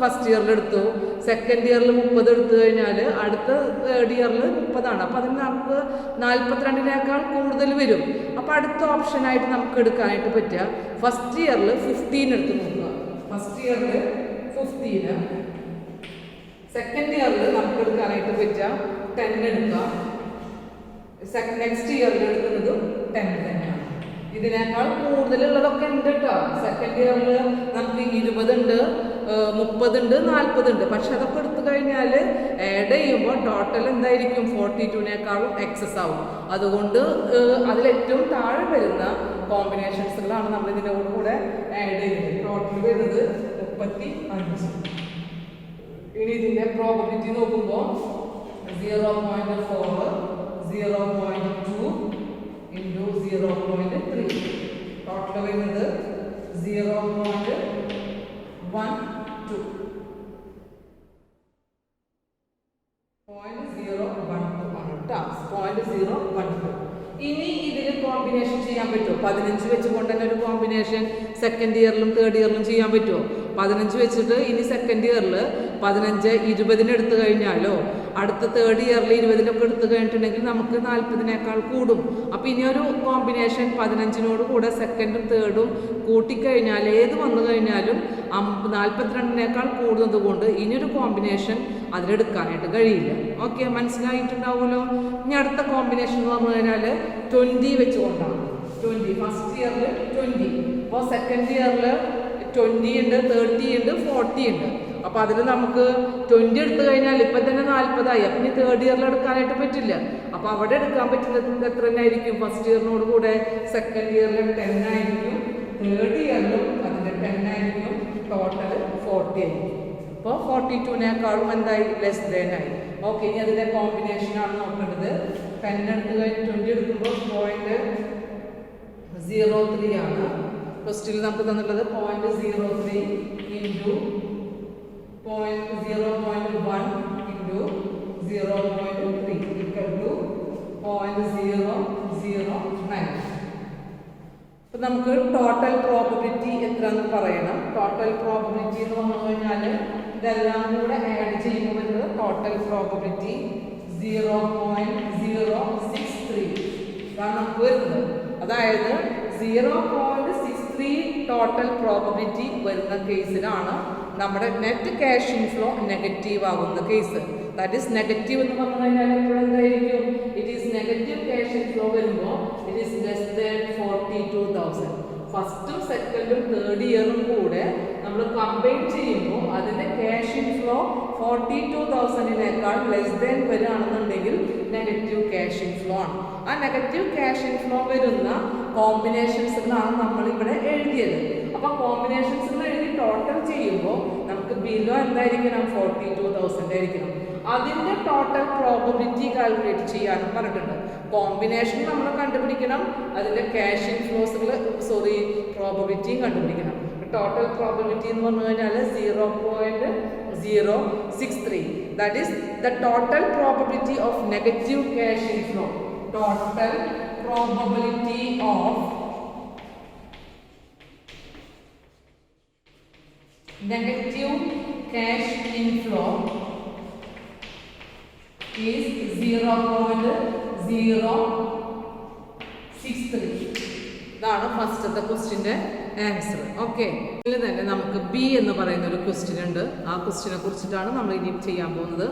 ഫസ്റ്റ് ഇയറിൽ എടുത്തു, സെക്കൻഡ് ഇയറിൽ 30 എടുത്തു കഴിഞ്ഞാൽ അടുത്ത തേർഡ് ഇയറിൽ 30 അപ്പോൾ അതിന് നമുക്ക് 42-നേക്കാൾ കൂടുതൽ വരും. അപ്പോൾ അടുത്ത ഓപ്ഷനായിട്ട് നമുക്ക് എടുക്കാനായിട്ട് പറ്റുക ഫസ്റ്റ് ഇയറിൽ 15 എടുത്ത് നോക്കുക. ഫസ്റ്റ് ഇയറിൽ 15, സെക്കൻഡ് ഇയറിൽ നമുക്ക് എടുക്കാനായിട്ട് പറ്റുക 10 എടുക്കാം. നെക്സ്റ്റ് ഇയറിൽ എടുക്കുന്നത് 10 തന്നെയാണ്. ഇതിനേക്കാൾ കൂടുതലുള്ളതൊക്കെ ഉണ്ട് കേട്ടോ. സെക്കൻഡ് ഇയറിൽ നമുക്ക് 20 ഉണ്ട്, 30 ഉണ്ട്, 40 ഉണ്ട്. പക്ഷെ അതൊക്കെ എടുത്തു കഴിഞ്ഞാൽ ആഡ് ചെയ്യുമ്പോൾ ടോട്ടൽ എന്തായിരിക്കും 42നേക്കാളും എക്സസ് ആവും. അതുകൊണ്ട് അതിലേറ്റവും താഴെ വരുന്ന കോമ്പിനേഷൻസുകളാണ് നമ്മൾ ഇതിൻ്റെ കൂടെ ആഡ് ചെയ്യുന്നത്. ടോട്ടൽ വരുന്നത് 35. ഇനി ഇതിൻ്റെ പ്രോബബിലിറ്റി നോക്കുമ്പോൾ 0.4, 0.2 into 0.3. ടോട്ടൽ വരുന്നത് 0.12. 0.012. ഇനി ഇതിൽ കോമ്പിനേഷൻ ചെയ്യാൻ പറ്റുമോ? 15 വെച്ചുകൊണ്ട് തന്നെ ഒരു കോമ്പിനേഷൻ സെക്കൻഡ് ഇയറിലും തേർഡ് ഇയറിലും ചെയ്യാൻ പറ്റുമോ? 15 വെച്ചിട്ട് ഇനി സെക്കൻഡ് ഇയറിൽ 15 20 എടുത്തു കഴിഞ്ഞാലോ അടുത്ത തേർഡ് ഇയറിൽ 20 എടുത്തു കഴിഞ്ഞിട്ടുണ്ടെങ്കിൽ നമുക്ക് 40നേക്കാൾ കൂടും. അപ്പോൾ ഇനി ഒരു കോമ്പിനേഷൻ 15നോട് കൂടെ സെക്കൻഡും തേർഡും കൂട്ടിക്കഴിഞ്ഞാൽ ഏത് വന്നു കഴിഞ്ഞാലും 42നേക്കാൾ കൂടുന്നത് കൊണ്ട് ഇനിയൊരു കോമ്പിനേഷൻ അതിലെടുക്കാനായിട്ട് കഴിയില്ല. ഓക്കെ, മനസ്സിലായിട്ടുണ്ടാവുമല്ലോ. ഇനി അടുത്ത കോമ്പിനേഷൻ എന്ന് പറഞ്ഞു കഴിഞ്ഞാൽ 20 വെച്ചുകൊണ്ടാണ്. 20 ഫസ്റ്റ് ഇയറിൽ 20, അപ്പോൾ സെക്കൻഡ് ഇയറിൽ 20 ഉണ്ട്, 30 ഉണ്ട്, 40 ഉണ്ട്. അപ്പോൾ അതിൽ നമുക്ക് 20 എടുത്തു കഴിഞ്ഞാൽ ഇപ്പം തന്നെ 40ആയി. അപ്പം ഇനി തേർഡ് ഇയറിൽ എടുക്കാനായിട്ട് പറ്റില്ല. അപ്പോൾ അവിടെ എടുക്കാൻ പറ്റുന്നത് എത്ര തന്നെ ആയിരിക്കും? ഫസ്റ്റ് ഇയറിനോട് കൂടെ സെക്കൻഡ് ഇയറിൽ 10 ആയിരിക്കും, തേർഡ് ഇയറിലും അതിൻ്റെ 10 ആയിരിക്കും, ടോട്ടൽ 40 ആയിരിക്കും. അപ്പോൾ 42നേക്കാളും എന്തായി? ലെസ് ദാൻ ആയി. ഓക്കെ, ഇനി അതിൻ്റെ കോമ്പിനേഷനാണ് നോക്കേണ്ടത്. 10 എടുത്ത് കഴിഞ്ഞ് 20 എടുക്കുമ്പോൾ 0.03 ആണ്. ക്വസ്റ്റ്യനിൽ നമുക്ക് തന്നിട്ടുള്ളത് 0.03 ഇൻറ്റു 0.01 ഇൻറ്റു 0.3 ഈക്വൽ ടു 0.009. അപ്പം നമുക്ക് ടോട്ടൽ പ്രോബബിലിറ്റി എത്രയെന്ന് പറയണം. ടോട്ടൽ പ്രോബബിലിറ്റി എന്ന് പറഞ്ഞു കഴിഞ്ഞാൽ ഇതെല്ലാം കൂടെ ആഡ് ചെയ്യുമ്പോൾ വരുന്നത് ടോട്ടൽ പ്രോബബിലിറ്റി 0.063 ഇതാണ് നമുക്ക് വരുന്നത്. അതായത് 0.63 ടോട്ടൽ പ്രോബബിലിറ്റി വരുന്ന കേസിലാണ് നമ്മുടെ നെറ്റ് ക്യാഷ് ഇൻഫ്ലോ നെഗറ്റീവ് ആകുന്ന കേസ്. ദാറ്റ് ഈസ് നെഗറ്റീവ് എന്ന് പറഞ്ഞു കഴിഞ്ഞാൽ എപ്പോഴെന്തായിരിക്കും? It is negative cash inflow വരുമ്പോൾ ഇറ്റ് ഈസ് ലെസ് ദാൻ 42,000. ഫസ്റ്റും സെക്കൻഡും തേർഡ് ഇയറും കൂടെ നമ്മൾ കമ്പൈൻ ചെയ്യുമ്പോൾ അതിൻ്റെ ക്യാഷ് ഇൻഫ്ലോ 42,000നേക്കാൾ ലെസ് ദാൻ വരികയാണെന്നുണ്ടെങ്കിൽ നെഗറ്റീവ് ക്യാഷ് ഇൻഫ്ലോ ആണ്. ആ നെഗറ്റീവ് ക്യാഷ് ഇൻഫ്ലോ വരുന്ന കോമ്പിനേഷൻസുകളാണ് നമ്മളിവിടെ എഴുതിയത്. അപ്പോൾ കോമ്പിനേഷൻസുകൾ എഴുതി ടോട്ടൽ ചെയ്യുമ്പോൾ നമുക്ക് ബിലോ എന്തായിരിക്കണം? 42,000 ആയിരിക്കണം. അതിൻ്റെ ടോട്ടൽ പ്രോബബിലിറ്റി കാൽക്കുലേറ്റ് ചെയ്യാനും പറഞ്ഞിട്ടുണ്ട്. കോമ്പിനേഷൻ നമ്മൾ കണ്ടുപിടിക്കണം, അതിൻ്റെ ക്യാഷ് ഇൻഫ്ലോസുകൾ പ്രോബബിലിറ്റിയും കണ്ടുപിടിക്കണം. ടോട്ടൽ പ്രോബബിലിറ്റി എന്ന് പറഞ്ഞു കഴിഞ്ഞാൽ 0.063. That is the total probability of negative cash inflow. Total probability of negative cash inflow is 0.063. ഇതാണ് ഫസ്റ്റത്തെ ക്വസ്റ്റ്യൻ്റെ ആൻസർ. ഓക്കെ, ഇതിൽ തന്നെ നമുക്ക് ബി എന്ന് പറയുന്ന ഒരു ക്വസ്റ്റ്യൻ ഉണ്ട്. ആ ക്വസ്റ്റ്യനെ കുറിച്ചിട്ടാണ് നമ്മൾ ഇനി ചെയ്യാൻ പോകുന്നത്.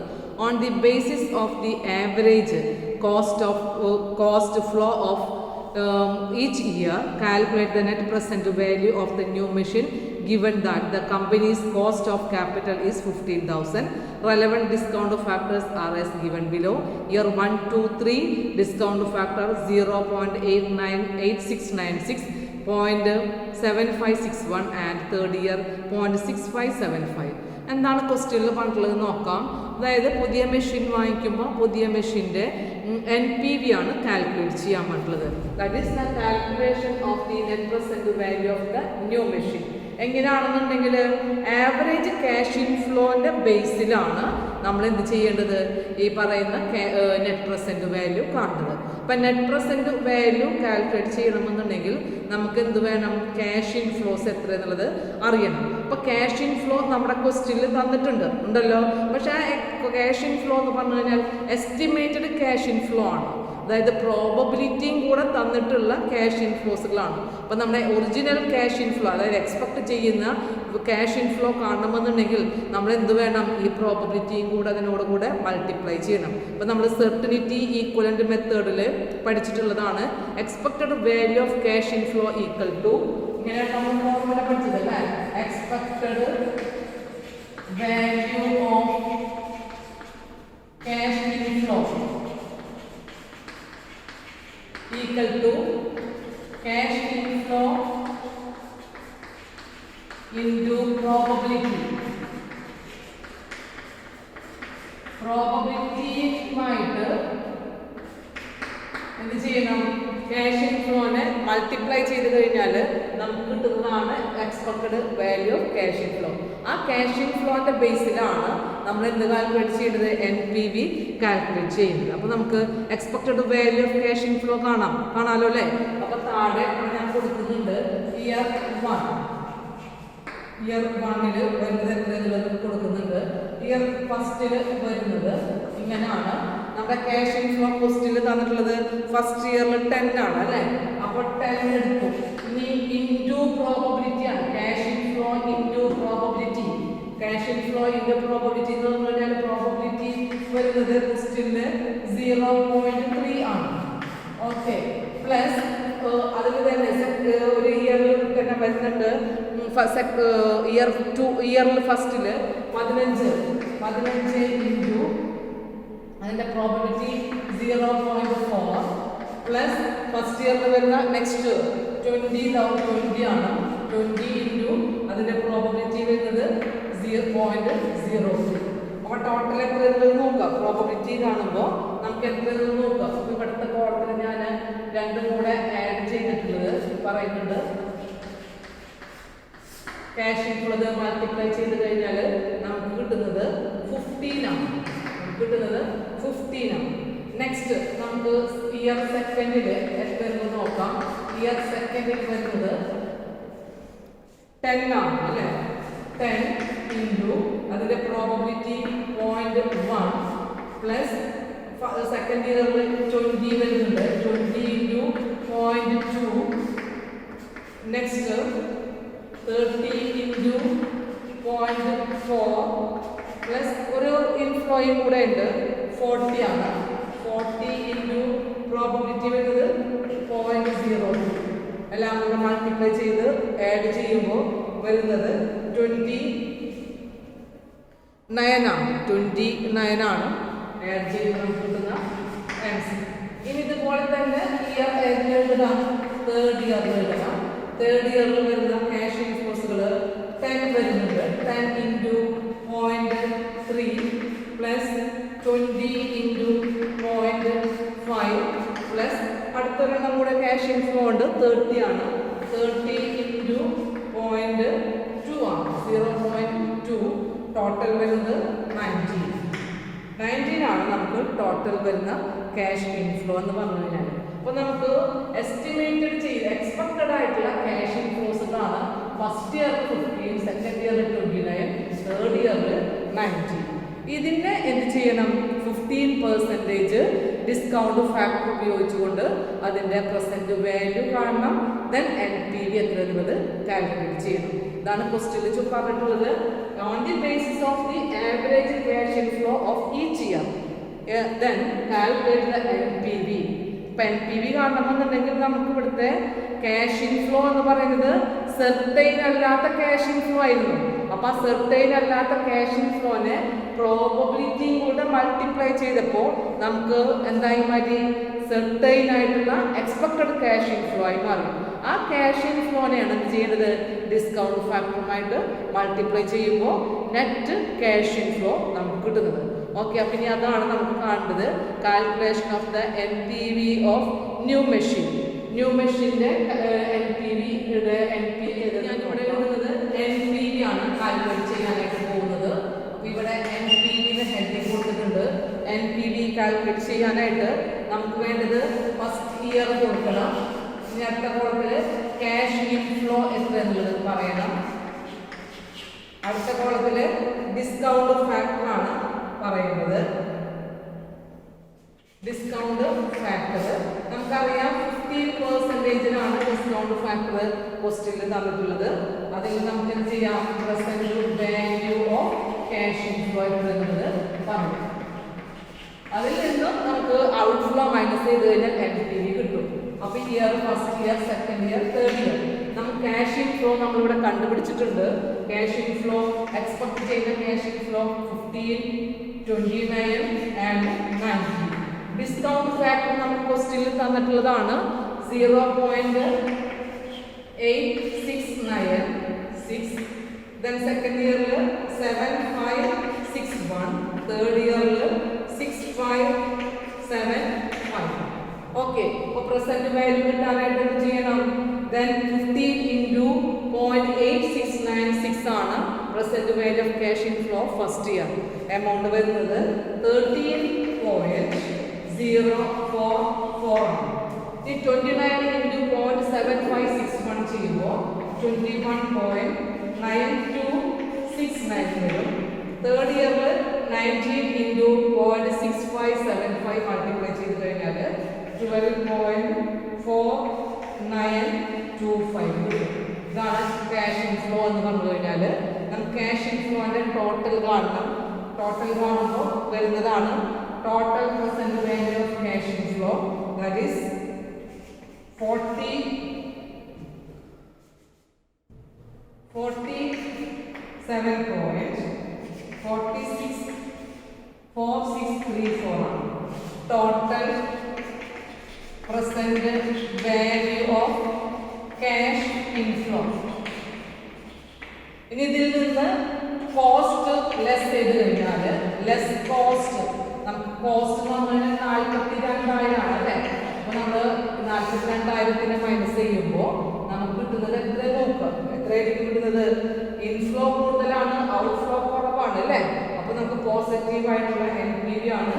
On the basis of the average cost flow of each year, calculate the net present value of the new machine given that the company's cost of capital is 15,000. Relevant discount factors are as given below. Year 1, 2, 3 discount factor 0.898696, 0.7561 and third year 0.6575. എന്താണ് ക്വസ്റ്റ്യനിൽ പറഞ്ഞിട്ടുള്ളത് നോക്കാം. അതായത് പുതിയ machine വാങ്ങിക്കുമ്പോൾ പുതിയ മെഷീൻ്റെ NPV ആണ് കാൽക്കുലേറ്റ് ചെയ്യാൻ പറ്റുള്ളത്. That is the calculation of the net present value of the new machine. എങ്ങനെയാണെന്നുണ്ടെങ്കിൽ ആവറേജ് ക്യാഷ് ഇൻഫ്ലോൻ്റെ ബേസിലാണ് നമ്മൾ എന്ത് ചെയ്യേണ്ടത്? ഈ പറയുന്ന നെറ്റ് പ്രസന്റ് വാല്യൂ കാണുന്നത്. അപ്പം നെറ്റ് പ്രസന്റ് വാല്യൂ കാൽക്കുലേറ്റ് ചെയ്യണമെന്നുണ്ടെങ്കിൽ നമുക്ക് എന്ത് വേണം? ക്യാഷ് ഇൻഫ്ലോസ് എത്ര എന്നുള്ളത് അറിയണം. അപ്പോൾ ക്യാഷ് ഇൻഫ്ലോ നമ്മുടെ ക്വസ്റ്റ്യനിൽ തന്നിട്ടുണ്ട് ഉണ്ടല്ലോ. പക്ഷേ ആ ക്യാഷ് ഇൻഫ്ലോ എന്ന് പറഞ്ഞു കഴിഞ്ഞാൽ എസ്റ്റിമേറ്റഡ് ക്യാഷ് ഇൻഫ്ലോ ആണ്. അതായത് പ്രോബബിലിറ്റിയും കൂടെ തന്നിട്ടുള്ള ക്യാഷ് ഇൻഫ്ലോസുകളാണ്. അപ്പം നമ്മുടെ ഒറിജിനൽ ക്യാഷ് ഇൻഫ്ലോ, അതായത് എക്സ്പെക്ട് ചെയ്യുന്ന ക്യാഷ് ഇൻഫ്ലോ കാണണമെന്നുണ്ടെങ്കിൽ നമ്മൾ എന്ത് വേണം, ഈ പ്രോബബിലിറ്റിയും കൂടെ അതിനോടുകൂടെ മൾട്ടിപ്ലൈ ചെയ്യണം. അപ്പോൾ നമ്മൾ സെർട്ടിനിറ്റി ഈക്വലന്റ് മെത്തേഡിൽ പഠിച്ചിട്ടുള്ളതാണ് expected value of cash inflow equal to, ഇങ്ങനെ നമ്മൾ ഫോർമുല പഠിച്ചത് അല്ലേ, expected value of cash inflow equal to cash inflow into probability. പ്രോബബിലിറ്റിയുമായിട്ട് എന്ത് ചെയ്യണം, ക്യാഷ് ഇൻഫ്ലോനെ മൾട്ടിപ്ലൈ ചെയ്ത് കഴിഞ്ഞാൽ നമുക്ക് കിട്ടുന്നതാണ് expected value of cash inflow. ആ ക്യാഷ് ഇൻഫ്ലോന്റെ ബേസിലാണ് നമ്മൾ എന്ത് കാൽക്കുലേറ്റ് ചെയ്യുന്നത്, NPV കാൽക്കുലേറ്റ് ചെയ്യുന്നത്. അപ്പോൾ നമുക്ക് expected value of cash inflow കാണാമല്ലോ അല്ലേ. അപ്പോൾ താഴെ ഞാൻ കൊടുക്കുന്നുണ്ട് ഇയർ 1 വരുന്നത് എത്രയുള്ളത് കൊടുക്കുന്നുണ്ട്. ഇയർ ഫസ്റ്റിൽ വരുന്നത് ഇങ്ങനെയാണ്. നമ്മുടെ ക്യാഷ് ഇൻഫ്ലോ ക്വസ്റ്റ്യനിൽ തന്നിട്ടുള്ളത് ഫസ്റ്റ് ഇയറിൽ 10 ആണ് അല്ലേ. അപ്പോൾ 10 എടുത്തു. ഇനി ഇൻറ്റു പ്രോബബിലിറ്റി ആണ്, cash inflow into probability. Cash inflow into probability എന്ന് പറഞ്ഞു കഴിഞ്ഞാൽ പ്രോബബിലിറ്റി വരുന്നത് ക്വസ്റ്റ്യനിൽ 0.3 ആണ്. ഓക്കെ, പ്ലസ് അതിൽ തന്നെ ഒരു ഇയറിൽ തന്നെ വരുന്നുണ്ട്. ഇയറിൽ ഫസ്റ്റിൽ 15 ഇൻറ്റു അതിൻ്റെ പ്രോബബിലിറ്റി 0.4 പ്ലസ് ഫസ്റ്റ് ഇയറിൽ വരുന്ന നെക്സ്റ്റ് 20 ആണ്. 20 ഇൻറ്റു അതിൻ്റെ പ്രോബബിലിറ്റി വരുന്നത് 0.03. അപ്പോൾ ടോട്ടൽ എത്ര എന്നുള്ളത് നോക്കാം. പ്രോബബിലിറ്റി കാണുമ്പോൾ നമുക്ക് എത്ര എന്നുള്ളത് നോക്കാം. ഇവിടുത്തെ കോളത്തിൽ ഞാൻ രണ്ടും കൂടെ ആഡ് ചെയ്തിട്ടുള്ളത് പറയുന്നുണ്ട്. ക്യാഷ് ഇൻഫ്ലോ മൾട്ടിപ്ലൈ ചെയ്ത് കഴിഞ്ഞാൽ നമുക്ക് കിട്ടുന്നത് 15 ആണ്. നെക്സ്റ്റ് നമുക്ക് ഇയർ സെക്കൻഡിൽ എത്ര എന്ന് നോക്കാം. ഇയർ സെക്കൻഡിൽ വരുന്നത് 10 ആണ് അല്ലേ. 10 ഇൻറ്റു അതിൻ്റെ പ്രോബബിലിറ്റി 0.1 പ്ലസ് സെക്കൻഡ് ഇയറിൽ 20 വരുന്നുണ്ട്. 20 ഇൻറ്റു 0.2 നെക്സ്റ്റ് 30 ഇൻറ്റു 0.4 പ്ലസ് ഒരു ഇൻഫ്ലോയും കൂടെ ഉണ്ട് 40 ആണ്. 40 ഇൻറ്റു പ്രോബബിലിറ്റി വരുന്നത് 0.02 എല്ലാം കൂടെ മൾട്ടിപ്ലൈ ചെയ്ത് ആഡ് ചെയ്യുമ്പോൾ വരുന്നത് 29 ആണ്. 29 ആണ് ആഡ് ചെയ്ത് നമുക്ക് കിട്ടുന്ന ആൻസർ. ഇനി ഇതുപോലെ തന്നെ ഇയർ എഴുതാം, തേർഡ് ഇയറിൽ എഴുതാം. തേർഡ് ഇയറിൽ വരുന്ന ക്യാഷ് ഇൻഫ്ലോസുകൾ 10 വരുന്നുണ്ട്. 10 ഇൻറ്റു 0.3 പ്ലസ് 20 ഇൻറ്റു 0.5 പ്ലസ് അടുത്തൊരെണ്ണം കൂടെ ക്യാഷ് ഇൻഫ്ലോ ഉണ്ട് 30 ആണ്. 30 ഇൻറ്റു 0.2 ആണ്, 0.2. ടോട്ടൽ വരുന്നത് 19 ആണ് നമുക്ക് ടോട്ടൽ വരുന്ന ക്യാഷ് ഇൻഫ്ലോ എന്ന് പറഞ്ഞു കഴിഞ്ഞാൽ. അപ്പോൾ നമുക്ക് എസ്റ്റിമേറ്റഡ് ചെയ്ത് എക്സ്പെക്റ്റഡ് ആയിട്ടുള്ള ക്യാഷ് ഇൻഫ്ലോസുകളാണ് ഫസ്റ്റ് ഇയറിൽ 15, സെക്കൻഡ് ഇയറിൽ 29, തേർഡ് ഇയറിൽ 19. ഇതിനെ എന്ത് ചെയ്യണം, 15% ഡിസ്കൗണ്ട് ഫാക്ടർ ഉപയോഗിച്ചുകൊണ്ട് അതിൻ്റെ പ്രസന്റ് വാല്യൂ കാണണം. ദെൻ NPV എത്ര എന്നുള്ളത് കാൽക്കുലേറ്റ് ചെയ്യണം. ഇതാണ് ക്വസ്റ്റ്യനിൽ പറഞ്ഞിട്ടുള്ളത്. On the basis of the average cash inflow of each year then calculate the NPV. ഇപ്പം NPV കാണണമെന്നുണ്ടെങ്കിൽ നമുക്ക് ഇവിടുത്തെ ക്യാഷ് ഇൻഫ്ലോ എന്ന് പറയുന്നത് സെർട്ടൈൻ അല്ലാത്ത ക്യാഷ് ഇൻഫ്ലോ ആയിരുന്നു. അപ്പോൾ ആ സെർട്ടൈൻ അല്ലാത്ത ക്യാഷ് ഇൻഫ്ലോനെ പ്രോബബിലിറ്റിയും കൂടെ മൾട്ടിപ്ലൈ ചെയ്തപ്പോൾ നമുക്ക് എന്തായി മാറ്റി, സെർട്ടൈൻ ആയിട്ടുള്ള എക്സ്പെക്റ്റഡ് ക്യാഷ് ഇൻഫ്ലോ ആയി മാറി. ആ ക്യാഷ് ഇൻഫ്ലോനെയാണ് എന്ത് ചെയ്യുന്നത്, ഡിസ്കൗണ്ട് ഫാക്ടറുമായിട്ട് മൾട്ടിപ്ലൈ ചെയ്യുമ്പോൾ നെറ്റ് ക്യാഷ് ഇൻഫ്ലോ നമുക്ക് കിട്ടുന്നത്. ഓക്കെ, അപ്പം ഇനി അതാണ് നമുക്ക് കാണേണ്ടത്, calculation of the NPV of new machine. New മെഷീൻ്റെ NPV ഞാനിവിടെ എഴുതുന്നത് NPV ആണ് കാൽക്കുലേറ്റ് ചെയ്യാനായിട്ട് പോകുന്നത്. അപ്പോൾ ഇവിടെ NPV ഹെഡിങ് കൊടുത്തിട്ടുണ്ട്. NPV കാൽക്കുലേറ്റ് ചെയ്യാനായിട്ട് നമുക്ക് വേണ്ടത് ഫസ്റ്റ് ഇയർ കൊടുക്കണം. ഇനി അടുത്ത കോളത്തിൽ ക്യാഷ് ഇൻഫ്ലോ എത്ര എന്നുള്ളത് പറയണം. അടുത്ത കോളത്തിൽ ഡിസ്കൗണ്ട് ഫാക്ടർ ആണ് പറയുന്നത്. ഡിസ്കൗണ്ട് ഫാക്ടർ നമുക്കറിയാം 15%-ാണ് ഡിസ്കൗണ്ട് ഫാക്ടർ ക്വസ്റ്റ്യനിൽ തന്നിട്ടുള്ളത്. അതിൽ നമുക്ക് എന്ത് ചെയ്യാം? Present value of cash inflow എന്നത് പറഞ്ഞു. അതിൽ നിന്നും നമുക്ക് ഔട്ട്ഫ്ലോ മൈനസ് ചെയ്ത് കഴിഞ്ഞാൽ NPV കിട്ടും. അപ്പോൾ year, first year, second year, third year നമുക്ക് ക്യാഷ് ഇൻഫ്ലോ നമ്മളിവിടെ കണ്ടുപിടിച്ചിട്ടുണ്ട്. ക്യാഷ് ഇൻഫ്ലോ എക്സ്പെക്ട് ചെയ്യുന്ന cash inflow 15, 29 and 90. Discount factor നമുക്ക് ക്വസ്റ്റ്യനിൽ തന്നിട്ടുള്ളതാണ് 0.8696. then second year 7561, third year 6575. okay, അപ്പോൾ പ്രസന്റ് വാല്യൂ കിട്ടാനായിട്ട് എന്ത് ചെയ്യണം? then 15 into 0.8696 ആണ് present value of cash inflow first year. Amount വരുന്നത് 13.044 ആണ്. ഈ 29 into 0.7561 ചെയ്യുമ്പോൾ 21.9269 വരും. തേർഡ് ഇയറിൽ 19 into 0.6575 മൾട്ടിപ്ലൈ ചെയ്ത് കഴിഞ്ഞാൽ 12.4925 വരും. ഇതാണ് ക്യാഷ് ഇൻഫ്ലോ എന്ന് പറഞ്ഞു കഴിഞ്ഞാൽ നമുക്ക് ക്യാഷ് ഇൻഫ്ലോന്റെ ടോട്ടൽ കാണണം. ടോട്ടൽ കാണുമ്പോൾ വരുന്നതാണ് total present value of cash inflow, that is 47.4634 ആണ് total present value of cash inflow. ഇനി ഇതിൽ നിന്ന് കോസ്റ്റ് ലെസ് ചെയ്ത് കഴിഞ്ഞാൽ ലെസ് കോസ്റ്റ്, നമുക്ക് കോസ്റ്റ് എന്ന് പറഞ്ഞാൽ 42,000 ആണ് അല്ലേ. അപ്പോൾ നമ്മൾ 42,000 മൈനസ് ചെയ്യുമ്പോൾ നമുക്ക് കിട്ടുന്നത് എത്ര നോക്കാം? എത്രയായിരിക്കും കിട്ടുന്നത്? ഇൻഫ്ലോ കൂടുതലാണ്, ഔട്ട്ഫ്ലോ കുറവാണ് അല്ലേ. അപ്പോൾ നമുക്ക് പോസിറ്റീവ് ആയിട്ടുള്ള NPV ആണ്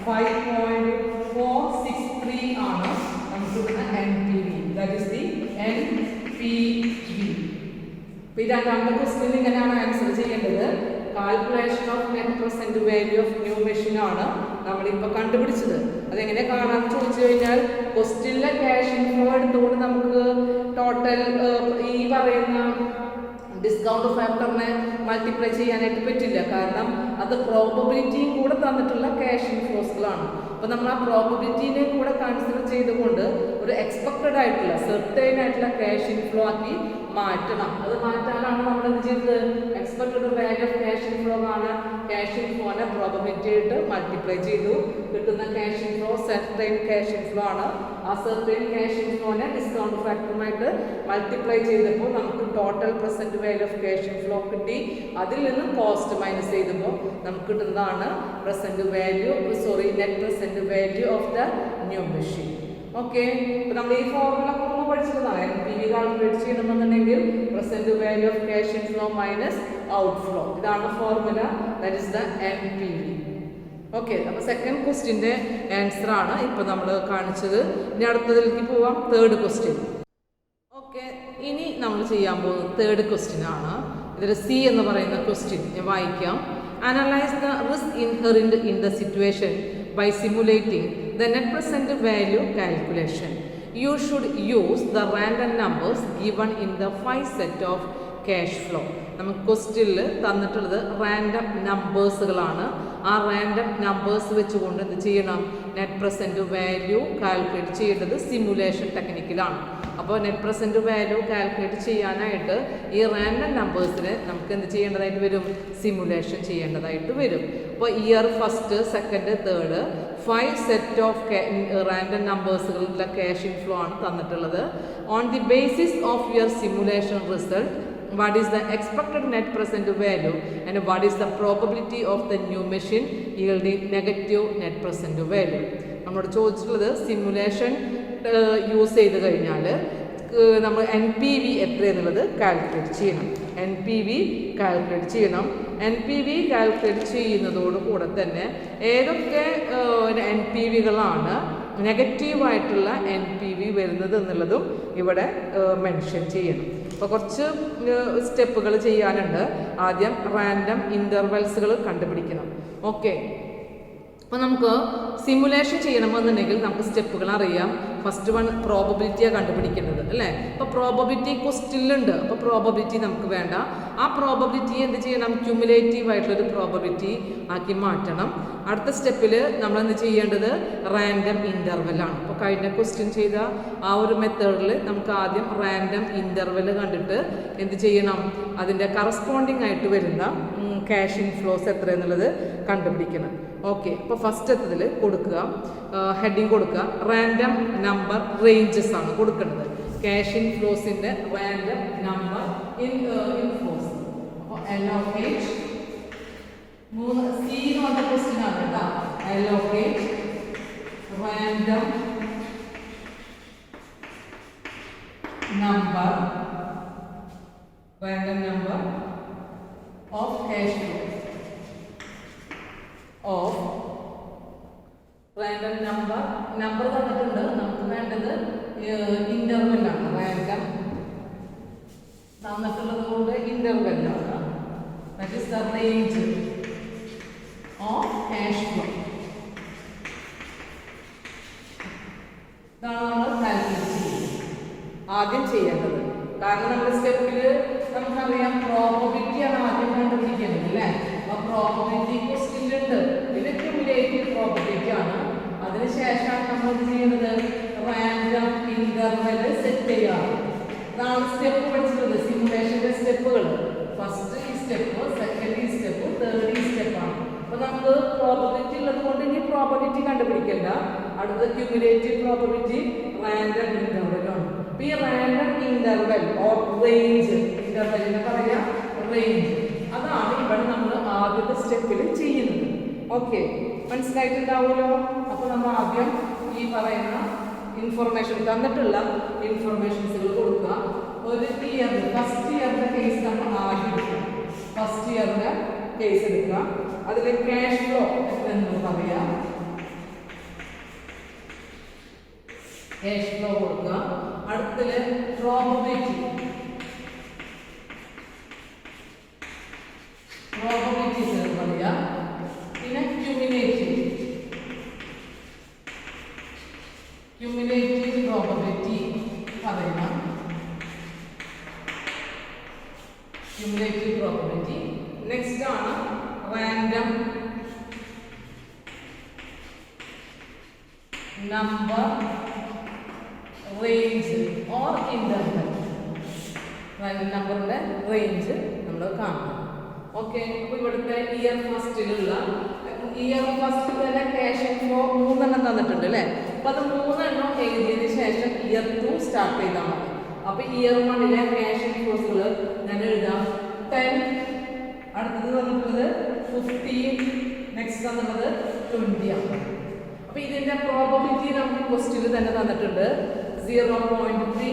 5.463 ആണ് നമുക്ക് കിട്ടുന്ന NPV. That is the NPV. ഈ രണ്ടാമത്തെ ക്വസ്റ്റ്യൻ ഇങ്ങനെയാണ് ആൻസർ ചെയ്യേണ്ടത്. Calculation of net present value of new machine ആണ് നമ്മളിപ്പോൾ കണ്ടുപിടിച്ചത്. അതെങ്ങനെ കാണാൻ ചോദിച്ചു കഴിഞ്ഞാൽ ക്വസ്റ്റ്യനിലെ ക്യാഷ് ഇൻഫ്ലോ എടുത്തുകൊണ്ട് നമുക്ക് ടോട്ടൽ ഈ പറയുന്ന ഡിസ്കൗണ്ട് ഫാക്ടറിനെ മൾട്ടിപ്ലൈ ചെയ്യാനായിട്ട് പറ്റില്ല. കാരണം അത് പ്രോബബിലിറ്റിയും കൂടെ തന്നിട്ടുള്ള ക്യാഷ് ഇൻഫ്ലോസുകളാണ്. അപ്പോൾ നമ്മൾ ആ പ്രോബബിലിറ്റിനെ കൂടെ കൺസിഡർ ചെയ്തുകൊണ്ട് ഒരു എക്സ്പെക്റ്റഡ് ആയിട്ടുള്ള സെർട്ടൈൻ ആയിട്ടുള്ള ക്യാഷ് ഇൻഫ്ലോ ആക്കി മാറ്റണം. അത് മാറ്റാനാണ് നമ്മൾ എന്ത് ചെയ്തത്? Expected value of cash inflow കാണാൻ ക്യാഷ് ഇൻഫ്ലോനെ പ്രോബബിലിറ്റി ആയിട്ട് മൾട്ടിപ്ലൈ ചെയ്തു. കിട്ടുന്ന cash inflow certain cash inflow ആണ്. ആ സെർട്ടൈൻ ക്യാഷ് ഇൻഫ്ലോനെ ഡിസ്കൗണ്ട് ഫാക്ടറുമായിട്ട് മൾട്ടിപ്ലൈ ചെയ്തപ്പോൾ നമുക്ക് total present value of cash inflow കിട്ടി. അതിൽ നിന്ന് കോസ്റ്റ് മൈനസ് ചെയ്തപ്പോൾ നമുക്ക് കിട്ടുന്നതാണ് present value net present value of the new machine. Okay, അപ്പോൾ നമ്മൾ ഈ ഫോർമുല പഠിച്ചതാണ്. NPV കാൽക്കുലേറ്റ് ചെയ്യണമെന്നുണ്ടെങ്കിൽ present value of cash inflow minus outflow, ഇതാണ് formula. That is the NPV. Okay, അപ്പോൾ സെക്കൻഡ് ക്വസ്റ്റ്യൻ്റെ ആൻസർ ആണ് ഇപ്പോൾ നമ്മൾ കാണിച്ചത്. ഇനി അടുത്തതിലേക്ക് പോവാം, തേർഡ് ക്വസ്റ്റ്യൻ. ഓക്കെ, ഇനി നമ്മൾ ചെയ്യാൻ പോകുന്നത് തേർഡ് ക്വസ്റ്റ്യൻ ആണ്. ഇതിൽ C എന്ന് പറയുന്ന ക്വസ്റ്റ്യൻ ഞാൻ വായിക്കാം. Analyse the risk inherent in the situation by simulating the net present value calculation. You should use the random numbers given in the 5 set of cash flow. നമുക്ക് ക്വസ്റ്റ്യനിൽ തന്നിട്ടുള്ളത് random നമ്പേഴ്സുകളാണ്. ആ റാൻഡം നമ്പേഴ്സ് വെച്ചുകൊണ്ട് എന്ത് ചെയ്യണം? Net present value calculate ചെയ്യേണ്ടത് simulation ടെക്നിക്കിലാണ്. അപ്പോൾ net present value calculate ചെയ്യാനായിട്ട് ഈ റാൻഡം നമ്പേഴ്സിന് നമുക്ക് എന്ത് ചെയ്യേണ്ടതായിട്ട് വരും? സിമുലേഷൻ ചെയ്യേണ്ടതായിട്ട് വരും. അപ്പോൾ year first, second, third 5 set of random നമ്പേഴ്സുകളുടെ ക്യാഷ് ഇൻഫ്ലോ ആണ് തന്നിട്ടുള്ളത്. On the basis of your simulation result, what is the expected net present value and what is the probability of the new machine yielding negative net present value. നമ്മളോട് ചോദിച്ചിട്ടുള്ളത് simulation use ചെയ്ത് കഴിഞ്ഞാൽ നമ്മൾ NPV എത്ര എന്നുള്ളത് calculate ചെയ്യണം. NPV calculate ചെയ്യണം. NPV calculate ചെയ്യുന്നതോടുകൂടെ തന്നെ ഏതൊക്കെ NPVകളാണ് നെഗറ്റീവായിട്ടുള്ള NPV വരുന്നത് എന്നുള്ളതും ഇവിടെ മെൻഷൻ ചെയ്യണം. അപ്പോൾ കുറച്ച് സ്റ്റെപ്പുകൾ ചെയ്യാനുണ്ട്. ആദ്യം റാൻഡം ഇൻ്റർവെൽസുകൾ കണ്ടുപിടിക്കണം. ഓക്കെ, അപ്പോൾ നമുക്ക് സിമുലേഷൻ ചെയ്യണമെന്നുണ്ടെങ്കിൽ നമുക്ക് സ്റ്റെപ്പുകൾ അറിയാം. ഫസ്റ്റ് വൺ പ്രോബബിലിറ്റിയാണ് കണ്ടുപിടിക്കേണ്ടത് അല്ലേ. അപ്പോൾ പ്രോബബിലിറ്റി ക്വസ്റ്റ്യനിലുണ്ട്, അപ്പോൾ പ്രോബബിലിറ്റി നമുക്ക് വേണ്ട. ആ പ്രോബബിലിറ്റി എന്ത് ചെയ്യണം, ക്യുമുലേറ്റീവ് ആയിട്ടുള്ളൊരു പ്രോബബിലിറ്റി ആക്കി മാറ്റണം. അടുത്ത സ്റ്റെപ്പിൽ നമ്മൾ എന്ത് ചെയ്യേണ്ടത്, റാൻഡം ഇൻ്റർവെല്ലാണ്. അപ്പോൾ കഴിഞ്ഞ ക്വസ്റ്റ്യൻ ചെയ്ത ആ ഒരു മെത്തേഡിൽ നമുക്ക് ആദ്യം റാൻഡം ഇൻ്റർവെൽ കണ്ടിട്ട് എന്ത് ചെയ്യണം, അതിൻ്റെ കറസ്പോണ്ടിങ് ആയിട്ട് വരുന്ന ക്യാഷ് ഇൻഫ്ലോസ് എത്ര എന്നുള്ളത് കണ്ടുപിടിക്കണം. ഓക്കെ, അപ്പോൾ ഫസ്റ്റത്തിൽ കൊടുക്കുക, ഹെഡിങ് കൊടുക്കുക, റാൻഡം നമ്പർ റേഞ്ചസ് ആണ് കൊടുക്കേണ്ടത്. ക്യാഷ് ഇൻഫ്ലോസിൻ്റെ റാൻഡം നമ്പർ ഇൻഫ്ലോസ്. അപ്പോൾ allocate സി എന്ന് പറഞ്ഞ ക്വസ്റ്റ്യൻ ആണ് കേട്ടോ. allocate random number of cash flow of random number തന്നിട്ടുണ്ട്, നമുക്ക് വേണ്ടത് ഇന്റർവെൽ ആണ്. റാൻഡം തന്നിട്ടുള്ളത് കൊണ്ട് ഇന്റർവെൽ ആണ്. That is the range of cash flow. ഇതാണ് നമ്മൾ കാൽക്കുലേറ്റ് ചെയ്യുന്നത് ആദ്യം ചെയ്യേണ്ടത്. കാരണം നമ്മുടെ സ്റ്റെപ്പിൽ നമുക്കറിയാം പ്രോബബിലിറ്റി ആണ് ആദ്യം കണ്ടുപിടിക്കേണ്ടത് അല്ലേ. അപ്പോൾ പ്രോബബിലിറ്റി ക്വസ്റ്റ്യനിലുണ്ട്, ഇത് ക്യുമുലേറ്റീവ് പ്രോബബിലിറ്റി ആണ്. അതിനുശേഷമാണ് നമ്മൾ ഇത് ചെയ്യുന്നത്, റാൻഡം ഇന്റർവെൽ സെറ്റ് ചെയ്യാറ്. ഇതാണ് സ്റ്റെപ്പ് പഠിച്ചിട്ടുള്ളത്, സിമുലേഷന്റെ സ്റ്റെപ്പുകൾ. ഫസ്റ്റ് ഈ സ്റ്റെപ്പ്, സെക്കൻഡ് ഈ സ്റ്റെപ്പ്, തേർഡ് ഈ സ്റ്റെപ്പാണ്. അപ്പോൾ നമുക്ക് പ്രോബബിലിറ്റി ഉള്ളത് കൊണ്ട് ഇനി പ്രോബബിലിറ്റി കണ്ടുപിടിക്കണ്ട. അടുത്ത ക്യുമുലേറ്റീവ് പ്രോബബിലിറ്റി റാൻഡം ഇന്റർവെൽ ആണ്. ഈ റാൻഡം ഇന്റർവെൽ ഓർ റേഞ്ച്, ഇന്റർവെല്ലിനെ പറയാം റേഞ്ച്, അതാണ് ഇവിടെ നമ്മൾ ആദ്യത്തെ സ്റ്റെപ്പിൽ ചെയ്യുന്നത്. ഓക്കെ, മനസ്സിലായിട്ടുണ്ടാവുമല്ലോ. അപ്പോൾ നമ്മൾ ആദ്യം ഈ പറയുന്ന ഇൻഫർമേഷൻ തന്നിട്ടുള്ള ഇൻഫർമേഷൻസുകൾ കൊടുക്കുക. ഒരു ഇയർ, ഫസ്റ്റ് ഇയറിന്റെ കേസ് നമ്മൾ ആദ്യം എടുക്കുക. ഫസ്റ്റ് ഇയറിന്റെ കേസ് എടുക്കുക, അതിൽ ക്യാഷ് ഫ്ലോ എന്ന് പറയാം. ക്യാഷ് ഫ്ലോ കൊടുക്കുക. അടുത്തത് പ്രോബബിലിറ്റി എന്ന് പറയാം. പിന്നെ ക്യുമുലേറ്റീവ് പ്രോബബിലിറ്റി പറയണം. Cumulative probability. നെക്സ്റ്റ് ആണ് random number range or interval. Random നമ്പറിന്റെ റേഞ്ച് നമ്മൾ കാണണം. ഓക്കെ, അപ്പോൾ ഇവിടുത്തെ ഇയർ ഫസ്റ്റിലുള്ള ഇയർ ഫസ്റ്റിൽ തന്നെ ക്യാഷ് ഫ്ലോ 3 എണ്ണം തന്നിട്ടുണ്ട് അല്ലേ. അപ്പോൾ അത് 3 എണ്ണം എഴുതിയതിന് ശേഷം ഇയർ 2 സ്റ്റാർട്ട് ചെയ്താൽ മതി. അപ്പോൾ ഇയർ 1ലെ ക്യാഷ് ഇൻഫ്ലോസുകൾ ഞാൻ എഴുതാം 10, അടുത്തത് തന്നിട്ടുള്ളത് 15, നെക്സ്റ്റ് തന്നിട്ടുള്ളത് 20 ആണ്. അപ്പോൾ ഇതിന്റെ പ്രോബബിലിറ്റി നമുക്ക് ക്വസ്റ്റ്യനിൽ തന്നെ തന്നിട്ടുണ്ട്. 0.3,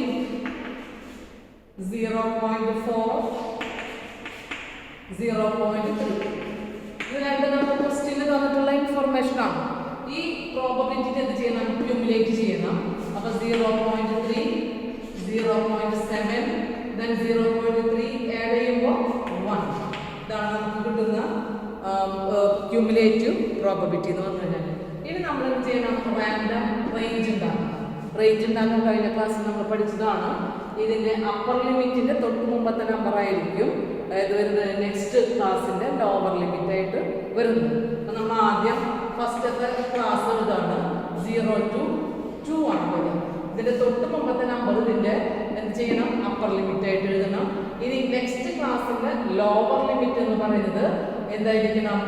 0.4, 0.3. ഇത് രണ്ട് നമുക്ക് ക്വസ്റ്റ്യനിൽ തന്നിട്ടുള്ള ഇൻഫർമേഷൻ ആണ്. ഈ പ്രോബബിലിറ്റി എന്ത് ചെയ്യണം, ക്യുമുലേറ്റ് ചെയ്യണം. അപ്പോൾ 0.3, 0.7, then 0.3 ആഡ് ചെയ്യുമ്പോൾ 1. ഇതാണ് നമുക്ക് കിട്ടുന്ന ക്യുമുലേറ്റീവ് പ്രോബബിലിറ്റി എന്ന് പറഞ്ഞു കഴിഞ്ഞാൽ. ഇനി നമ്മൾ എന്ത് ചെയ്യണം, റാൻഡം റേഞ്ച് ഉണ്ടാകും. റേഞ്ച് ഉണ്ടാക്കാൻ കഴിഞ്ഞ ക്ലാസ്സിൽ നമ്മൾ പഠിച്ചതാണ്. ഇതിൻ്റെ അപ്പർ ലിമിറ്റിൻ്റെ തൊട്ട് മുമ്പത്തെ നമ്പർ ആയിരിക്കും അതായത് വരുന്നത് നെക്സ്റ്റ് ക്ലാസ്സിൻ്റെ ലോവർ ലിമിറ്റ് ആയിട്ട് വരുന്നത്. അപ്പോൾ നമ്മൾ ആദ്യം ഫസ്റ്റത്തെ ക്ലാസ് ഇതാണ് 0 to 2 ആണ് വരുന്നത്. ഇതിൻ്റെ തൊട്ട് മുമ്പത്തെ നമ്പർ ഇതിൻ്റെ എന്ത് ചെയ്യണം, അപ്പർ ലിമിറ്റ് ആയിട്ട് എഴുതണം. ഇനി നെക്സ്റ്റ് ക്ലാസ്സിൻ്റെ ലോവർ ലിമിറ്റ് എന്ന് പറയുന്നത് എന്തായിരിക്കണം,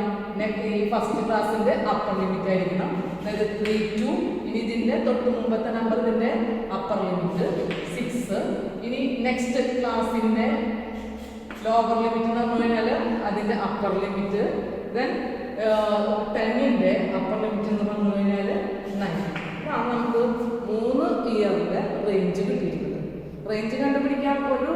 ഈ ഫസ്റ്റ് ക്ലാസ്സിൻ്റെ അപ്പർ ലിമിറ്റ് ആയിരിക്കണം. അതായത് 3 to, ഇനി ഇതിൻ്റെ തൊട്ട് മുമ്പത്തെ നമ്പർ ഇതിൻ്റെ അപ്പർ ലിമിറ്റ് 6. ഇനി നെക്സ്റ്റ് ക്ലാസ്സിൻ്റെ ലോവർ ലിമിറ്റ് എന്ന് പറഞ്ഞു കഴിഞ്ഞാൽ അതിൻ്റെ അപ്പർ ലിമിറ്റ്, ദെൻ 10ന്റെ അപ്പർ ലിമിറ്റ് എന്ന് പറഞ്ഞു കഴിഞ്ഞാൽ 9. ഇതാണ് നമുക്ക് 3 ഇയറിൻ്റെ റേഞ്ച് കിട്ടിയിട്ടുള്ളത്. റേഞ്ച് കണ്ടുപിടിക്കാൻ ഒരു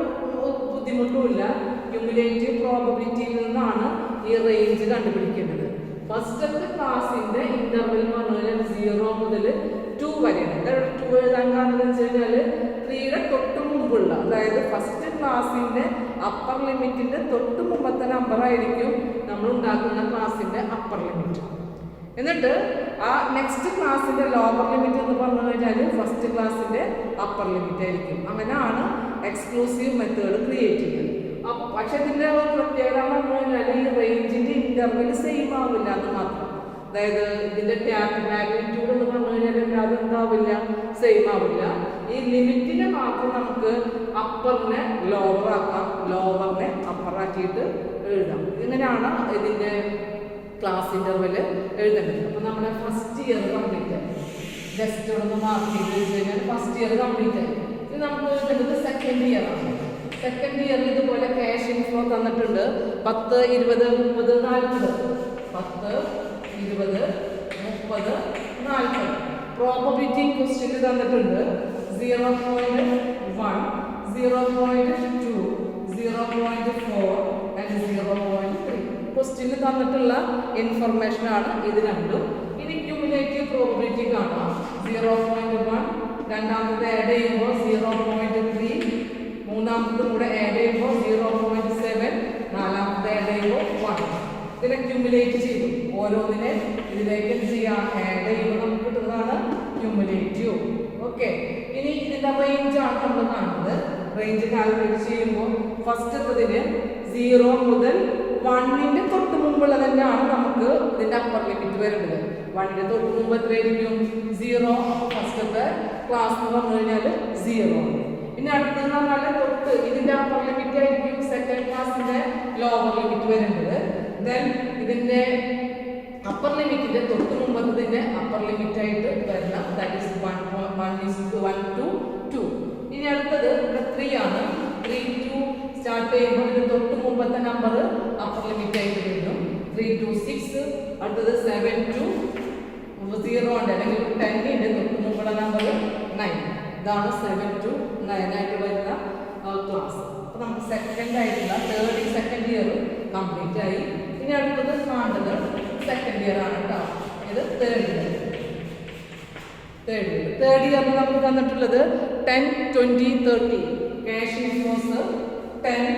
ബുദ്ധിമുട്ടുമില്ല. ക്യുമുലേറ്റീവ് പ്രോബബിലിറ്റിയിൽ നിന്നാണ് ഈ റേഞ്ച് കണ്ടുപിടിക്കേണ്ടത്. ഫസ്റ്റത്തെ ക്ലാസ്സിൻ്റെ ഇന്റർവെൽ എന്ന് പറഞ്ഞു കഴിഞ്ഞാൽ 0 മുതൽ 2 വരെയാണ്. 2 എഴുതാൻ കാരണം എന്ന് വെച്ച് കഴിഞ്ഞാൽ 3യുടെ തൊട്ട് മുമ്പുള്ള, അതായത് ഫസ്റ്റ് ക്ലാസ്സിൻ്റെ അപ്പർ ലിമിറ്റിൻ്റെ തൊട്ട് മുമ്പത്തെ നമ്പർ ആയിരിക്കും നമ്മൾ ഉണ്ടാക്കുന്ന ക്ലാസ്സിൻ്റെ അപ്പർ ലിമിറ്റ്. എന്നിട്ട് ആ നെക്സ്റ്റ് ക്ലാസ്സിൻ്റെ ലോവർ ലിമിറ്റ് എന്ന് പറഞ്ഞു കഴിഞ്ഞാൽ ഫസ്റ്റ് ക്ലാസ്സിൻ്റെ അപ്പർ ലിമിറ്റ് ആയിരിക്കും. അങ്ങനെയാണ് എക്സ്ക്ലൂസീവ് മെത്തേഡ് ക്രിയേറ്റ് ചെയ്യുന്നത്. അപ്പോൾ പക്ഷേ ഇതിൻ്റെ പ്രത്യേകത എന്ന് പറഞ്ഞു കഴിഞ്ഞാൽ ഈ റേഞ്ചിൻ്റെ ഇൻ്റർവെൽ സെയിം ആവില്ല എന്ന് മാത്രം. അതായത് ഇതിൻ്റെ മാഗ്നിറ്റ്യൂഡ് എന്ന് പറഞ്ഞു കഴിഞ്ഞാൽ അതെന്താവില്ല, സെയിം ആവില്ല. ഈ ലിമിറ്റിനെ മാത്രം നമുക്ക് അപ്പറിനെ ലോവർ ആക്കാം, ലോവറിനെ അപ്പറാക്കിയിട്ട് എഴുതാം. ഇങ്ങനെയാണ് ഇതിൻ്റെ ക്ലാസ് ഇൻ്റർവെൽ എഴുതേണ്ടത്. അപ്പോൾ നമ്മുടെ ഫസ്റ്റ് ഇയർ കംപ്ലീറ്റ് ആയി. ജസ്റ്റ് ഒന്ന് മാർക്ക് ചെയ്ത് എഴുതി കഴിഞ്ഞാൽ ഫസ്റ്റ് ഇയർ കംപ്ലീറ്റ് ആയി. ഇത് നമുക്ക് എഴുതേണ്ടത് സെക്കൻഡ് ഇയർ ആണ്. സെക്കൻഡ് ഇയറിൽ ഇതുപോലെ ക്യാഷ് ഇൻഫ്ലോ തന്നിട്ടുണ്ട് 10, 20, 30, 40. 10, 20, 30, 40. പ്രോബബിലിറ്റി ക്വസ്റ്റ്യൻ തന്നിട്ടുണ്ട് 0.1, 0.2, 0.4 ആൻഡ് 0.3. ക്വസ്റ്റ്യനിൽ തന്നിട്ടുള്ള ഇൻഫർമേഷൻ ആണ് ഇത് രണ്ടും. ഇനി ക്യുമുലേറ്റീവ് പ്രോബബിലിറ്റി കാണാം. 0.1 രണ്ടാമത്തെ ആഡ് ചെയ്യുമ്പോൾ 0.3, മൂന്നാമത്തെ കൂടെ ആഡ് ചെയ്യുമ്പോൾ 0.7, നാലാമത്തെ ആഡ് ചെയ്യുമ്പോൾ 1. ഇതിനെ ക്യുമുലേറ്റ് ചെയ്തു. ഓരോന്നിനെ ഇതിലേക്ക് എന്ത് ചെയ്യാം, ആഡ് ചെയ്യുമ്പോൾ നമുക്ക് കിട്ടുന്നതാണ് ക്യുമുലേറ്റീവ്. ഓക്കെ, ഇനി ഇതിന്റെ റേഞ്ച് ആണ് നമ്മൾ കാണുന്നത്. റേഞ്ച് കാൽക്കുലേറ്റ് ചെയ്യുമ്പോൾ ഫസ്റ്റത്തതിന് 0 മുതൽ 1ന്റെ തൊട്ട് മുമ്പുള്ള തന്നെയാണ് നമുക്ക് ഇതിന്റെ അപ്പർ ലിമിറ്റ് വരുന്നത്. 1ന്റെ തൊട്ട് മുമ്പ് എത്രയായിരിക്കും, 0. ഫസ്റ്റത്തെ ക്ലാസ് എന്ന് പറഞ്ഞു കഴിഞ്ഞാൽ 0. പിന്നെ അടുത്തെന്ന് പറഞ്ഞാൽ തൊട്ട് ഇതിന്റെ അപ്പർ ലിമിറ്റ് ആയിരിക്കും സെക്കൻഡ് ക്ലാസിന്റെ ലോവർ ലിമിറ്റ് വരുന്നത്. ദെൻ ഇതിന്റെ അപ്പർ ലിമിറ്റിന്റെ തൊട്ട് മുമ്പത്തതിന്റെ അപ്പർ ലിമിറ്റ് ആയിട്ട് വരണം. That is 1 to 2. ഇനി അടുത്തത് 3 ആണ്. 3 to സ്റ്റാർട്ട് ചെയ്യുമ്പോൾ ഇതിന് തൊട്ട് മുമ്പത്തെ നമ്പർ അപ്പർ ലിമിറ്റ് ആയിട്ട് വരുന്നു. 3 to 6. അടുത്തത് 7 to 0 ഉണ്ട്, അല്ലെങ്കിൽ 10ന്റെ തൊട്ട് മുമ്പുള്ള നമ്പർ 9. ഇതാണ് 7 to 9 ആയിട്ട് വരുന്ന ക്ലാസ്. അപ്പോൾ നമുക്ക് സെക്കൻഡ് ആയിട്ടുള്ള സെക്കൻഡ് ഇയർ കംപ്ലീറ്റ് ആയി. ഇനി അടുത്തത് കാണുന്നത് സെക്കൻഡ് ഇയർ ആണ് കേട്ടോ. ഇത് തേർഡ് ഇയർ. തേർഡ് ഇയറിൽ നമുക്ക് തന്നിട്ടുള്ളത് 10, 20, 30. Cash inflows 10,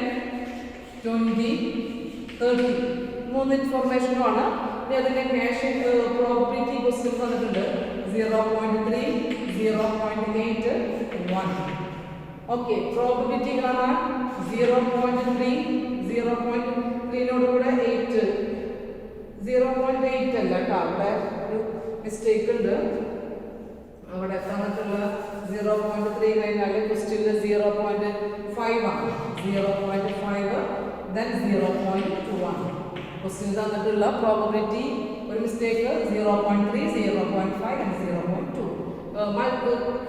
20, 30. 3 ഇൻഫോർമേഷനുമാണ്. ഇനി അതിൻ്റെ ക്യാഷ് പ്രോബബിലിറ്റി ക്വസ്റ്റ്യൻ തന്നിട്ടുണ്ട് 0.3, 0.8, 1. ഓക്കെ, പ്രോബബിലിറ്റി കാണാൻ 0.3, 0.3നോട് കൂടെ 8, 0.8 അല്ല കേട്ടോ, അവിടെ ഒരു മിസ്റ്റേക്ക് ഉണ്ട്. അവിടെ തന്നിട്ടുള്ള 0.3 കഴിഞ്ഞാൽ ക്വസ്റ്റ്യനിൽ 0.5 ആണ്. 0.5 then 0.1. ക്വസ്റ്റ്യൻ തന്നിട്ടുള്ള പ്രോബബിലിറ്റി ഒരു മിസ്റ്റേക്ക് 0.3, 0.5 and 0.2.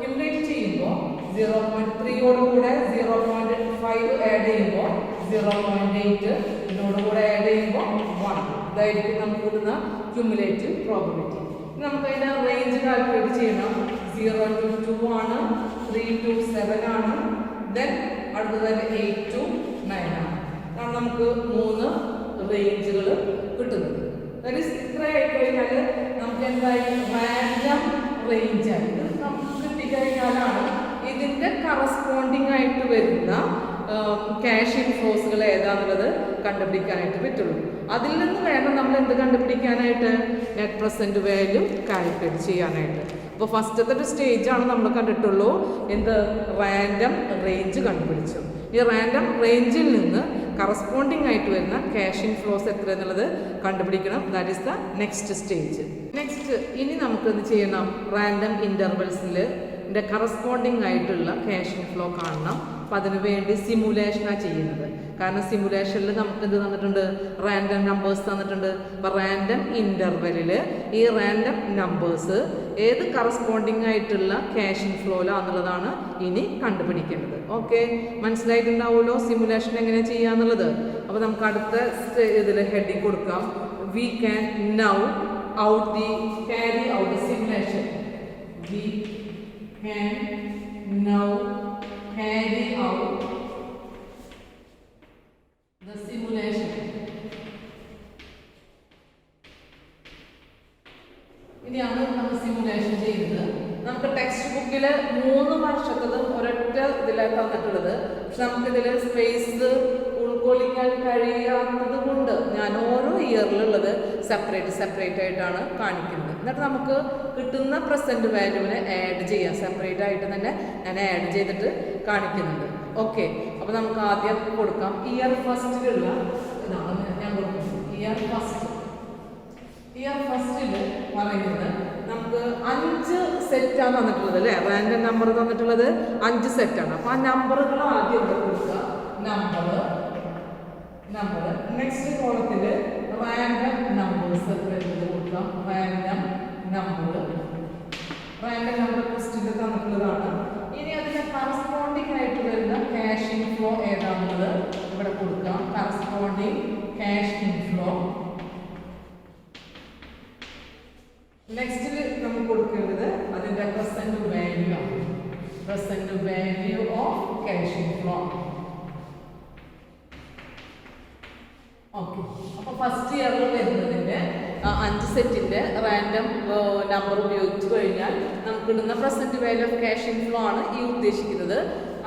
ക്യുമുലേറ്റ് ചെയ്യുമ്പോൾ 0.3യോട് കൂടെ 0.5 ആഡ് ചെയ്യുമ്പോൾ 0.8, ഇതിനോട് കൂടെ ആഡ് ചെയ്യുമ്പോൾ 1. ഇതായിരിക്കും നമുക്ക് കിട്ടുന്ന ക്യുമുലേറ്റീവ് പ്രോബബിലിറ്റി. നമുക്ക് അതിൻ്റെ റേഞ്ച് കാൽക്കുലേറ്റ് ചെയ്യണം. 0 to 2 ആണ്, 3 to 7 ആണ്, ദെൻ അടുത്തത് 8 to 9 ആണ്. കാരണം നമുക്ക് 3 റേഞ്ചുകൾ കിട്ടുന്നത്. ഇത്ര ആയിക്കഴിഞ്ഞാൽ നമുക്ക് എന്തായാലും റാൻഡം റേഞ്ച് ആയി നമുക്ക് കിട്ടിക്കഴിഞ്ഞാലാണ് ഇതിൻ്റെ കറസ്പോണ്ടിങ് ആയിട്ട് വരുന്ന ക്യാഷ് ഇൻഫ്ലോസുകൾ ഏതാണെന്നുള്ളത് കണ്ടുപിടിക്കാനായിട്ട് പറ്റുള്ളൂ. അതിൽ നിന്ന് വേണം നമ്മൾ എന്ത് കണ്ടുപിടിക്കാനായിട്ട്, നെറ്റ് പ്രസൻറ്റ് വാല്യൂ കാൽക്കുലേറ്റ് ചെയ്യാനായിട്ട്. അപ്പോൾ ഫസ്റ്റത്തെ ഒരു സ്റ്റേജാണ് നമ്മൾ കണ്ടിട്ടുള്ളൂ, എന്ത് റാൻഡം റേഞ്ച് കണ്ടുപിടിച്ചു. ഈ റാൻഡം റേഞ്ചിൽ നിന്ന് കറസ്പോണ്ടിങ് ആയിട്ട് വരുന്ന ക്യാഷ് ഇൻഫ്ലോസ് എത്ര എന്നുള്ളത് കണ്ടുപിടിക്കണം. That is the next stage. Next ഇനി നമുക്ക് എന്ത് ചെയ്യണം, റാൻഡം ഇൻ്റർവെൽസിൽ കറസ്പോണ്ടിങ് ആയിട്ടുള്ള ക്യാഷ് ഇൻഫ്ലോ കാണണം. അപ്പം അതിനു വേണ്ടി സിമുലേഷനാണ് ചെയ്യുന്നത്. കാരണം സിമുലേഷനിൽ നമുക്ക് എന്ത് തന്നിട്ടുണ്ട്, റാൻഡം നമ്പേഴ്സ് തന്നിട്ടുണ്ട്. അപ്പോൾ റാൻഡം ഇൻ്റർവെല്ലിൽ ഈ റാൻഡം നമ്പേഴ്സ് ഏത് കറസ്പോണ്ടിങ് ആയിട്ടുള്ള ക്യാഷ് ഇൻഫ്ലോയിലാണെന്നുള്ളതാണ് ഇനി കണ്ടുപിടിക്കേണ്ടത്. ഓക്കെ, മനസ്സിലായിട്ടുണ്ടാവുമല്ലോ സിമുലേഷൻ എങ്ങനെ ചെയ്യാന്നുള്ളത്. അപ്പോൾ നമുക്ക് അടുത്ത ഇതിൽ ഹെഡിങ് കൊടുക്കാം. We can now out the carry out the simulation. We can now carry out the simulation. ഇനിയാണ് നമ്മൾ സിമുലേഷൻ ചെയ്യുന്നത്. നമുക്ക് ടെക്സ്റ്റ് ബുക്കിൽ 3 വർഷത്തത് ഒരൊറ്റ ഇതിലാണ് തന്നിട്ടുള്ളത്. പക്ഷെ നമുക്കിതിൽ സ്പേസ് ഉൾക്കൊള്ളിക്കാൻ കഴിയാത്തത് കൊണ്ട് ഞാൻ ഓരോ ഇയറിലുള്ളത് സെപ്പറേറ്റ് ആയിട്ടാണ് കാണിക്കുന്നത്. എന്നിട്ട് നമുക്ക് കിട്ടുന്ന പ്രസൻറ്റ് വാല്യൂവിനെ ആഡ് ചെയ്യാം. സെപ്പറേറ്റ് ആയിട്ട് തന്നെ ഞാൻ ആഡ് ചെയ്തിട്ട് കാണിക്കുന്നുണ്ട്. ഓക്കെ, അപ്പോൾ നമുക്ക് ആദ്യം കൊടുക്കാം. ഇയർ ഫസ്റ്റിലുള്ള ഇതാണ് ഞാൻ കൊടുക്കുന്നത്. ഇയർ ഫസ്റ്റിൽ പറയുന്നത് നമുക്ക് 5 സെറ്റാണ് തന്നിട്ടുള്ളത് അല്ലേ. റാൻഡം നമ്പർ തന്നിട്ടുള്ളത് 5 സെറ്റാണ്. അപ്പോൾ ആ നമ്പറുകൾ ആദ്യം ഇവിടെ കൊടുക്കുക. നമ്പർ നെക്സ്റ്റ് കോളത്തിൽ റാൻഡം നമ്പേഴ്സ് കൊടുക്കാം. റാൻഡം നമ്പർ ക്വസ്റ്റ്യൻ തന്നിട്ടുള്ളതാണ്. ഇനി അതിന് കറസ്പോണ്ടിങ് ആയിട്ട് വരുന്ന ക്യാഷ് ഇൻഫ്ലോ ഏതാണെന്നുള്ളത് ഇവിടെ കൊടുക്കാം. Corresponding cash inflow. നെക്സ്റ്റിൽ നമുക്ക് കൊടുക്കേണ്ടത് അതിൻ്റെ പ്രസന്റ് വാല്യൂ ആണ്. Present value of cash inflow. Okay, അപ്പോൾ ഫസ്റ്റ് ഇയറിൽ വരുന്നതിൻ്റെ 5 സെറ്റിൻ്റെ റാൻഡം നമ്പർ ഉപയോഗിച്ച് കഴിഞ്ഞാൽ നമുക്ക് ഇടുന്ന present value of cash inflow ആണ് ഈ ഉദ്ദേശിക്കുന്നത്.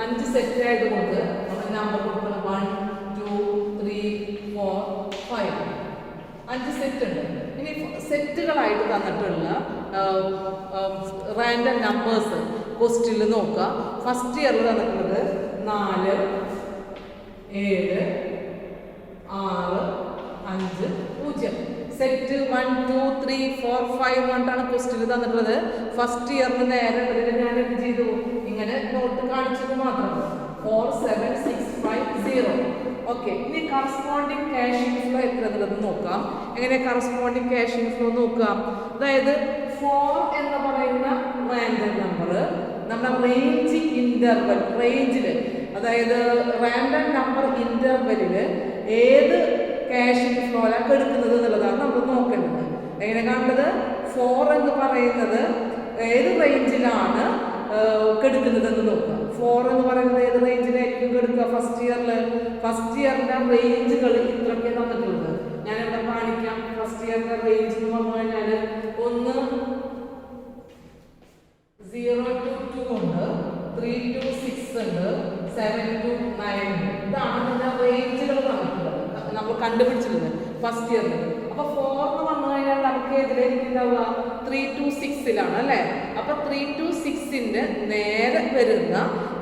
5 സെറ്റ് ആയതുകൊണ്ട് നമ്മൾ നമ്പർ കൊടുക്കുന്നത് 1 2 3 4 5 5 സെറ്റ് ഉണ്ട്. ഇനി സെറ്റുകളായിട്ട് തന്നിട്ടുള്ള റാൻഡം നമ്പേഴ്സ് ക്വസ്റ്റ്യനിൽ നോക്കുക. ഫസ്റ്റ് ഇയറിൽ തന്നിട്ടുള്ളത് 4 7 6 5 0. സെറ്റ് 1 2 3 4 5 കൊണ്ടാണ് ക്വസ്റ്റ്യനിൽ തന്നിട്ടുള്ളത്. ഫസ്റ്റ് ഇയറിന് നേരെ ഞാൻ എന്ത് ചെയ്തു, ഇങ്ങനെ നോട്ട് കാണിച്ചത് മാത്രം. 4 7 6 5 0. ഓക്കെ, ഇനി കറസ്പോണ്ടിങ് ക്യാഷ് ഇൻഫ്ലോ എത്ര എന്നുള്ളത് നോക്കാം. എങ്ങനെ കറസ്പോണ്ടിങ് ക്യാഷ് ഇൻഫ്ലോ നോക്കാം? അതായത് 4 എന്ന് പറയുന്ന റാൻഡം നമ്പർ നമ്മുടെ റേഞ്ച് ഇന്റർവൽ റേഞ്ചിൽ, അതായത് റാൻഡം നമ്പർ ഇന്റർവെല്ലിൽ ഏത് ക്യാഷ് ഇൻഫ്ലോയിലാണ് എടുക്കുന്നത് എന്നുള്ളതാണ് നമ്മൾ നോക്കേണ്ടത്. എങ്ങനെ കാണേണ്ടത്? 4 എന്ന് പറയുന്നത് ഏത് റേഞ്ചിലാണ് കെടുക്കുന്നതെന്ന് നോക്കുക. 4 എന്ന് പറയുന്നത് ഏത് റേഞ്ചിലായിരിക്കും കെടുക്കുക? ഫസ്റ്റ് ഇയറിന്റെ റേഞ്ചുകൾ ഇത്രയൊക്കെ തന്നിട്ടുള്ളത്. ഞാനിവിടെ കാണിക്കാം. ഫസ്റ്റ് ഇയറിന്റെ റേഞ്ച് എന്ന് പറഞ്ഞു കഴിഞ്ഞാൽ 1 0 to 2 ഉണ്ട്, 3 to 6 ഉണ്ട്, 7 to 9 ഉണ്ട്. ഇതാണ് ഇതിന്റെ റേഞ്ചുകൾ തന്നിട്ടുള്ളത്, നമ്മൾ കണ്ടുപിടിച്ചിട്ടുള്ളത് ഫസ്റ്റ് ഇയറിൽ. അപ്പൊ 4 എന്ന് പറഞ്ഞു കഴിഞ്ഞാൽ നമുക്ക് ഏതിലേക്കുണ്ടാവുക? 3 to 6 അല്ലേ. അപ്പൊ 3 to 6 നേരെ വരുന്ന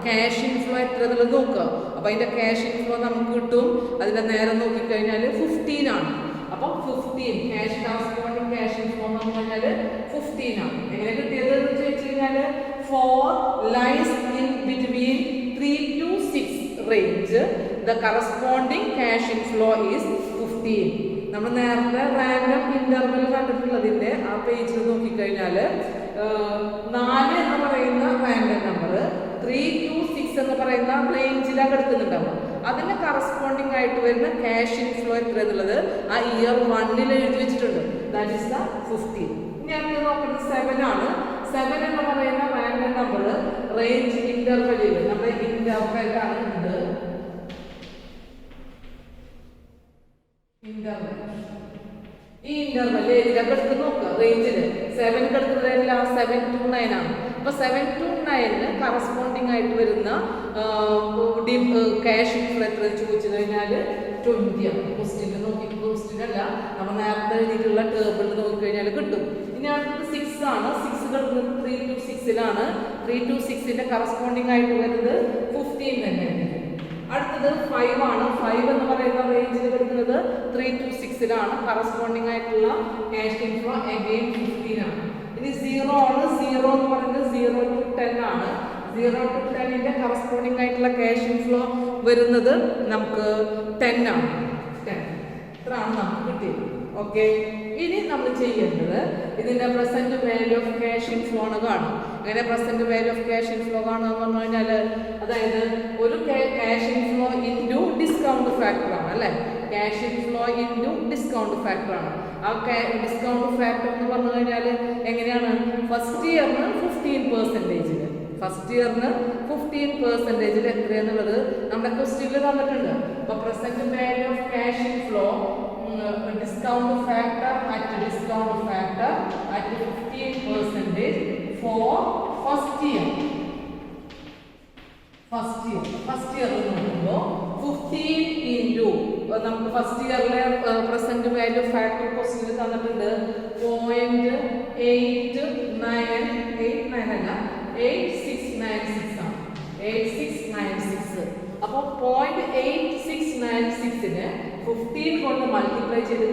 ക്യാഷ് ഇൻഫ്ലോ എത്ര എന്നുള്ളത് നോക്കുക. അപ്പൊ അതിന്റെ ക്യാഷ് ഇൻഫ്ലോ നമുക്ക് കിട്ടും. അതിന്റെ നേരെ നോക്കിക്കഴിഞ്ഞാൽ 15 ആണ്. അപ്പൊ 15 ക്യാഷ് കറസ്പോണ്ടിങ് ക്യാഷ് ഇൻഫ്ലോ എന്ന് പറഞ്ഞു കഴിഞ്ഞാൽ 15 ആണ്. എങ്ങനെ കിട്ടിയത് എന്ന് ചോദിച്ചു കഴിഞ്ഞാൽ 4 lies in between 3 to 6 range. The corresponding cash inflow is 15. നമ്മൾ നേരത്തെ റാൻഡം ഇന്റർവെൽ കണ്ടിട്ടുള്ളതിന്റെ ആ പേജിൽ നോക്കിക്കഴിഞ്ഞാൽ 4 എന്ന് പറയുന്ന റാൻഡം നമ്പർ 3 to 6 എന്ന് പറയുന്ന റേഞ്ചിലാണ് എടുക്കുന്നുണ്ടാവും. അതിന് കറസ്പോണ്ടിങ് ആയിട്ട് വരുന്ന ക്യാഷ് ഇൻഫ്ലോ എത്ര എന്നുള്ളത് ആ ഇയർ 1 എഴുതി വെച്ചിട്ടുണ്ട്. That is the 15. ഇനി അങ്ങനെ നോക്കുന്നത് 7 ആണ്. 7 എന്ന് പറയുന്ന റാൻഡം നമ്പർ റേഞ്ച് ഇന്റർവെല്ലിൽ നമ്മുടെ ഇന്റർവെല്ലാണ് ഇത്. ഈ ഇന്റർവെല്ലിൽ ഏതിലൊക്കെ എടുത്ത് നോക്കുക. റേഞ്ചില് 7 എടുക്കുന്നതല്ല, 7 to 9 ആണ്. അപ്പൊ 7 to 9 കറസ്പോണ്ടിങ് ആയിട്ട് വരുന്ന ക്യാഷ് ഇൻഫ്ലോ എത്ര ചോദിച്ചു കഴിഞ്ഞാൽ 20 ആണ്. ക്വസ്റ്റ്യൻ അല്ല, നമ്മൾ നേരത്തെ എഴുതിയിട്ടുള്ള ടേബിളിൽ നോക്കിക്കഴിഞ്ഞാൽ കിട്ടും. ഇനി അടുത്തത് 6 ആണ്. 6 കിടക്കുന്നത് 3 to 6 3 to 6 കറസ്പോണ്ടിങ് ആയിട്ട് വരുന്നത് 15 തന്നെയാണ്. അടുത്തത് 5 ആണ്. 5 എന്ന് പറയുന്ന റേഞ്ചിൽ കിടക്കുന്നത് 3 to 6 കറസ്പോണ്ടിങ് ആയിട്ടുള്ള ക്യാഷ് ഇൻഫ്ലോ അഗെയിൻ 15 ആണ്. ഇനി 0 ആണ്. 0 എന്ന് പറയുന്നത് 0 to 10 ആണ്. 0 to 10 കറസ്പോണ്ടിങ് ആയിട്ടുള്ള ക്യാഷ് ഇൻഫ്ലോ വരുന്നത് നമുക്ക് 10 ആണ്. 10 ഇത്രയാണ് നമുക്ക് കിട്ടിയത്. ഓക്കെ, ഇനി നമ്മൾ ചെയ്യേണ്ടത് ഇതിന്റെ present value of cash inflow ആണ് കാണും. അങ്ങനെ present value of cash inflow കാണുക എന്ന് പറഞ്ഞു കഴിഞ്ഞാൽ അതായത് ഒരു cash inflow into discount factor ആണ് അല്ലേ. Cash inflow into discount factor ആണ്. ആ ഡിസ്കൗണ്ട് ഫാക്ടർ എന്ന് പറഞ്ഞു കഴിഞ്ഞാൽ എങ്ങനെയാണ്? ഫസ്റ്റ് ഇയറിന് 15%. ഫസ്റ്റ് ഇയറിന് 15% എത്രയാന്നുള്ളത് നമ്മുടെ ക്വസ്റ്റ്യനിൽ തന്നിട്ടുണ്ട്. അപ്പൊ present value of cash inflow discount factor at 15% for first year. First year നോക്കുമ്പോൾ 15 into നമുക്ക് ഫസ്റ്റ് ഇയറിലെ പ്രസന്റ് വാല്യൂ ഫാക്ടർ ക്വസ്റ്റ്യൻ തന്നിട്ടുണ്ട് 0.8696 ആണ് 8696. അപ്പോൾ 0.8696ന് 15 കൊണ്ട് മൾട്ടിപ്ലൈ ചെയ്ത്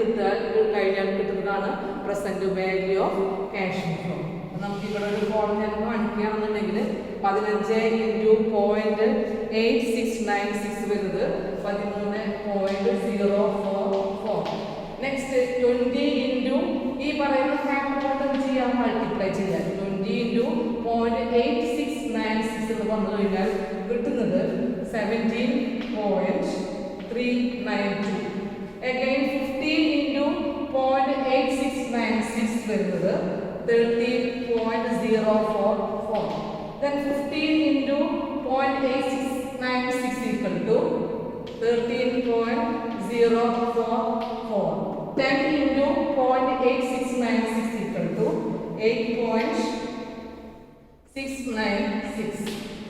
കഴിഞ്ഞാൽ കിട്ടുന്നതാണ് present value of cash inflow. നമുക്ക് ഇവിടെ ഒരു ഫോർമുല കാണിക്കുകയാണെന്നുണ്ടെങ്കിൽ 15 ഇൻറ്റു 0.8696 വരുന്നത് 13.044. നെക്സ്റ്റ് 20 ഇൻറ്റു ഈ പറയുന്ന ഫാക്ടർ കൊണ്ട് ചെയ്യാം മൾട്ടിപ്ലൈ ചെയ്യാൻ 20 ഇൻറ്റു 0.8696 എന്ന് പറഞ്ഞു കഴിഞ്ഞാൽ കിട്ടുന്നത് 17.392. അഗൈൻ 15 ഇൻറ്റു 0.8696 വരുന്നത് 13.044. Then 15 into 0.8696 equal to 13.044. 10 into 0.8696 equal to 8.696.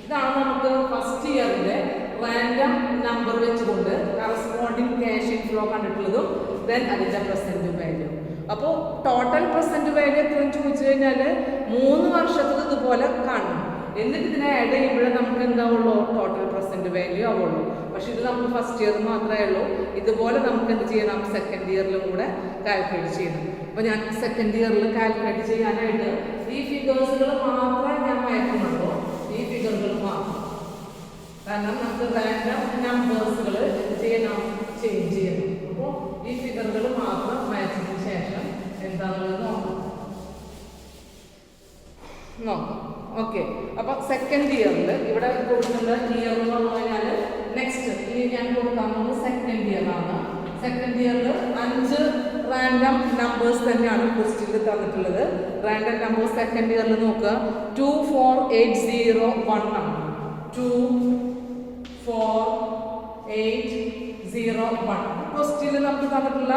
ഇതാണ് നമുക്ക് ഫസ്റ്റ് ഇയറിലെ റാൻഡം നമ്പർ വെച്ചുകൊണ്ട് കറസ്പോണ്ടിങ് ക്യാഷ് ഇൻഫ്ലോ കണ്ടിട്ടുള്ളതും ദെൻ അതിൻ്റെ പ്രസന്റ് വാല്യൂ. അപ്പോൾ ടോട്ടൽ പ്രസന്റ് വാല്യൂ എത്രയും ചോദിച്ചു കഴിഞ്ഞാൽ 3 വർഷത്തിൽ ഇതുപോലെ കാണണം. എന്നിട്ട് ഇതിനെ ആഡ് ചെയ്യുമ്പോഴേ നമുക്ക് എന്താവുള്ളൂ ടോട്ടൽ പ്രസന്റ് വാല്യൂ ആവുള്ളൂ. പക്ഷെ ഇത് നമുക്ക് ഫസ്റ്റ് ഇയർ മാത്രമേ ഉള്ളൂ. ഇതുപോലെ നമുക്ക് എന്ത് ചെയ്യണം സെക്കൻഡ് ഇയറിലും കൂടെ കാൽക്കുലേറ്റ് ചെയ്യണം. അപ്പോൾ ഞാൻ സെക്കൻഡ് ഇയറിൽ കാൽക്കുലേറ്റ് ചെയ്യാനായിട്ട് ഈ ഫിഗേഴ്സുകൾ മാത്രമേ ഞാൻ മാറ്റുന്നുള്ളൂ. ഈ ഫിഗറുകൾ മാത്രം. കാരണം നമുക്ക് റാൻഡം നമ്പേഴ്സുകൾ ചെയ്യണം ചേഞ്ച് ചെയ്യണം. അപ്പോൾ ഈ ഫിഗറുകൾ മാത്രം മാറ്റിയതിന് ശേഷം എന്താണെന്നുള്ളത് നോക്കാം. ഓക്കെ, അപ്പൊ സെക്കൻഡ് ഇയറിൽ ഇവിടെ കൊടുക്കുന്ന ഇയർ എന്ന് പറഞ്ഞു കഴിഞ്ഞാൽ നെക്സ്റ്റ് ഇനി ഞാൻ കൊടുക്കാൻ പോകുന്നത് സെക്കൻഡ് ഇയർ ആണ്. സെക്കൻഡ് ഇയറിൽ 5 റാൻഡം നമ്പേഴ്സ് തന്നെയാണ് ക്വസ്റ്റ്യനിൽ തന്നിട്ടുള്ളത്. റാൻഡം നമ്പേഴ്സ് സെക്കൻഡ് ഇയറിൽ നോക്കുക 24801 ആണ്. 24801 ക്വസ്റ്റ്യനിൽ നമുക്ക് തന്നിട്ടുള്ള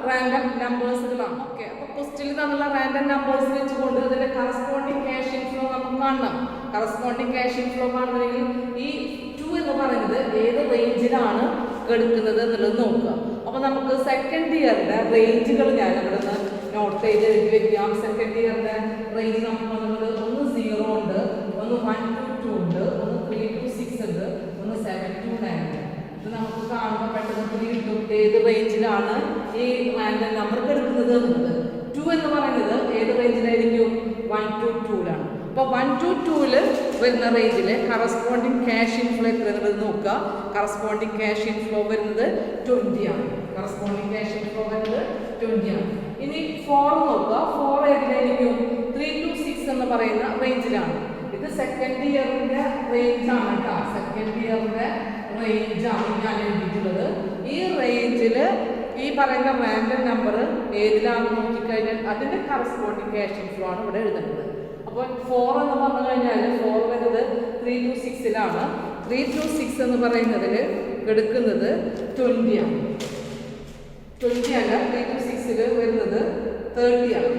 റാൻഡം നമ്പേഴ്സുകളാണ്. ഓക്കെ, അപ്പൊ ക്വസ്റ്റ്യനിൽ തന്നിട്ടുള്ള റാൻഡം നമ്പേഴ്സ് വെച്ചുകൊണ്ട് അതിന്റെ കറസ്പോണ്ടിങ് ക്യാഷ് ഇൻഫ്ലോ നമുക്ക് കാണണം. കറസ്പോണ്ടിങ് ക്യാഷ് ഇൻഫ്ലോ കാണണമെങ്കിൽ ഈ 2 എന്ന് പറയുന്നത് ഏത് റേഞ്ചിലാണ് എടുക്കുന്നത് എന്നുള്ളത് നോക്കുക. അപ്പൊ നമുക്ക് സെക്കൻഡ് ഇയറിന്റെ റേഞ്ചുകൾ ഞാൻ ഇവിടെ നിന്ന് നോട്ട് ചെയ്ത് എഴുതി വെക്കാം. സെക്കൻഡ് ഇയറിന്റെ റേഞ്ച് നമുക്ക് വന്നത് ഒന്ന് 0 ഉണ്ട്, ഒന്ന് 1 to 2 ഉണ്ട്, ഒന്ന് 3 to 6 ഉണ്ട്, ഒന്ന് 7 to 9 ഉണ്ട്. ഇത് നമുക്ക് കാണുമ്പോൾ പെട്ടെന്ന് കിട്ടും ഏത് റേഞ്ചിലാണ് ഈ റാൻഡം നമ്പർ എടുക്കുന്നത് എന്നുള്ളത്. 2 എന്ന് പറയുന്നത് ഏത് റേഞ്ചിലായിരിക്കും 1 to 2ലാണ്. അപ്പോൾ 1 to 2ൽ വരുന്ന റേഞ്ചിൽ കറസ്പോണ്ടിങ് ക്യാഷ് ഇൻഫ്ലോ എത്രയെന്നുള്ളത് നോക്കുക. കറസ്പോണ്ടിങ് ക്യാഷ് ഇൻഫ്ലോ വരുന്നത് 20 ആണ്. കറസ്പോണ്ടിങ് ക്യാഷ് ഇൻഫ്ലോ വരുന്നത് 20 ആണ്. ഇനി 4 നോക്കുക. 4 ഏതിലായിരിക്കും 3 to 6 എന്ന് പറയുന്ന റേഞ്ചിലാണ്. ഇത് സെക്കൻഡ് ഇയറിന്റെ റേഞ്ച് ആണ് കേട്ടോ. സെക്കൻഡ് ഇയറിന്റെ റേഞ്ച് ആണ് ഞാൻ എഴുതിയിട്ടുള്ളത്. ഈ റേഞ്ചിൽ ഈ പറയുന്ന റാൻഡം നമ്പർ ഏതിലാണെന്ന് നോക്കിക്കഴിഞ്ഞാൽ അതിന്റെ കറസ്പോണ്ടിങ് ക്യാഷ് ഇൻഫ്ലോ ആണ് ഇവിടെ എഴുതേണ്ടത്. അപ്പോൾ 4 എന്ന് പറഞ്ഞു കഴിഞ്ഞാൽ 4 വരുന്നത് 3 to 6ലാണ്. 3 to 6 എന്ന് പറയുന്നതിൽ എടുക്കുന്നത് 20 ആണ്. 20 അല്ല, 3 to 6ൽ വരുന്നത് 30 ആണ്.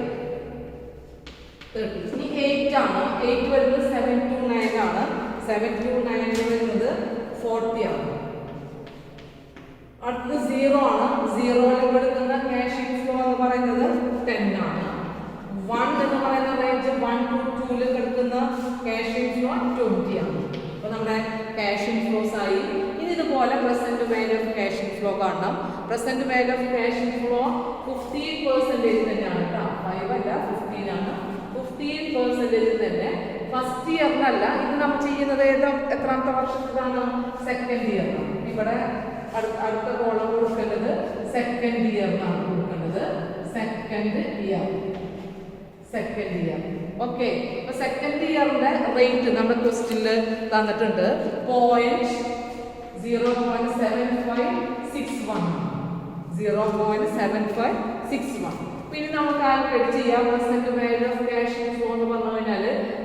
30. ഇനി 8 ആണ്. 8 വരുന്നത് 7 to 9 ആണ്. 7 to 9 വരുന്നത് 40 ആണ്. അടുത്തത് 0 ആണ്. 0ൽ എടുക്കുന്ന ക്യാഷ് ഇൻഫ്ലോ എന്ന് പറയുന്നത് 10 ആണ്. 1 എന്ന് പറയുന്ന റേഞ്ച് 1 to 2ൽ എടുക്കുന്ന ക്യാഷ് ഇൻഫ്ലോ 20 ആണ്. അപ്പോൾ നമ്മുടെ ക്യാഷ് ഇൻഫ്ലോസ് ആയി. ഇനി ഇതുപോലെ present value of cash inflow കാണണം. Present value of cash inflow 15% തന്നെയാണ് കേട്ടോ. 5 അല്ല, 15 ആണ്. 15% തന്നെ ഫസ്റ്റ് ഇയറിനല്ല. ഇത് നമ്മൾ ചെയ്യുന്നത് എത്രാമത്തെ വർഷത്തിലാണ്? സെക്കൻഡ് ഇയറിനാണ്. ഇവിടെ അടുത്ത കോളം കൊടുക്കേണ്ടത് സെക്കൻഡ് ഇയറിനാണ് കൊടുക്കേണ്ടത്. Second year. ഓക്കെ, അപ്പൊ സെക്കൻഡ് ഇയറിന്റെ റേറ്റ് നമ്മുടെ ക്വസ്റ്റ്യനിൽ തന്നിട്ടുണ്ട് 0.7561. 0.7561. പിന്നെ നമുക്ക് കാൽക്കുലേറ്റ് ചെയ്യാം. Present value of cash inflow എന്ന് പറഞ്ഞു കഴിഞ്ഞാൽ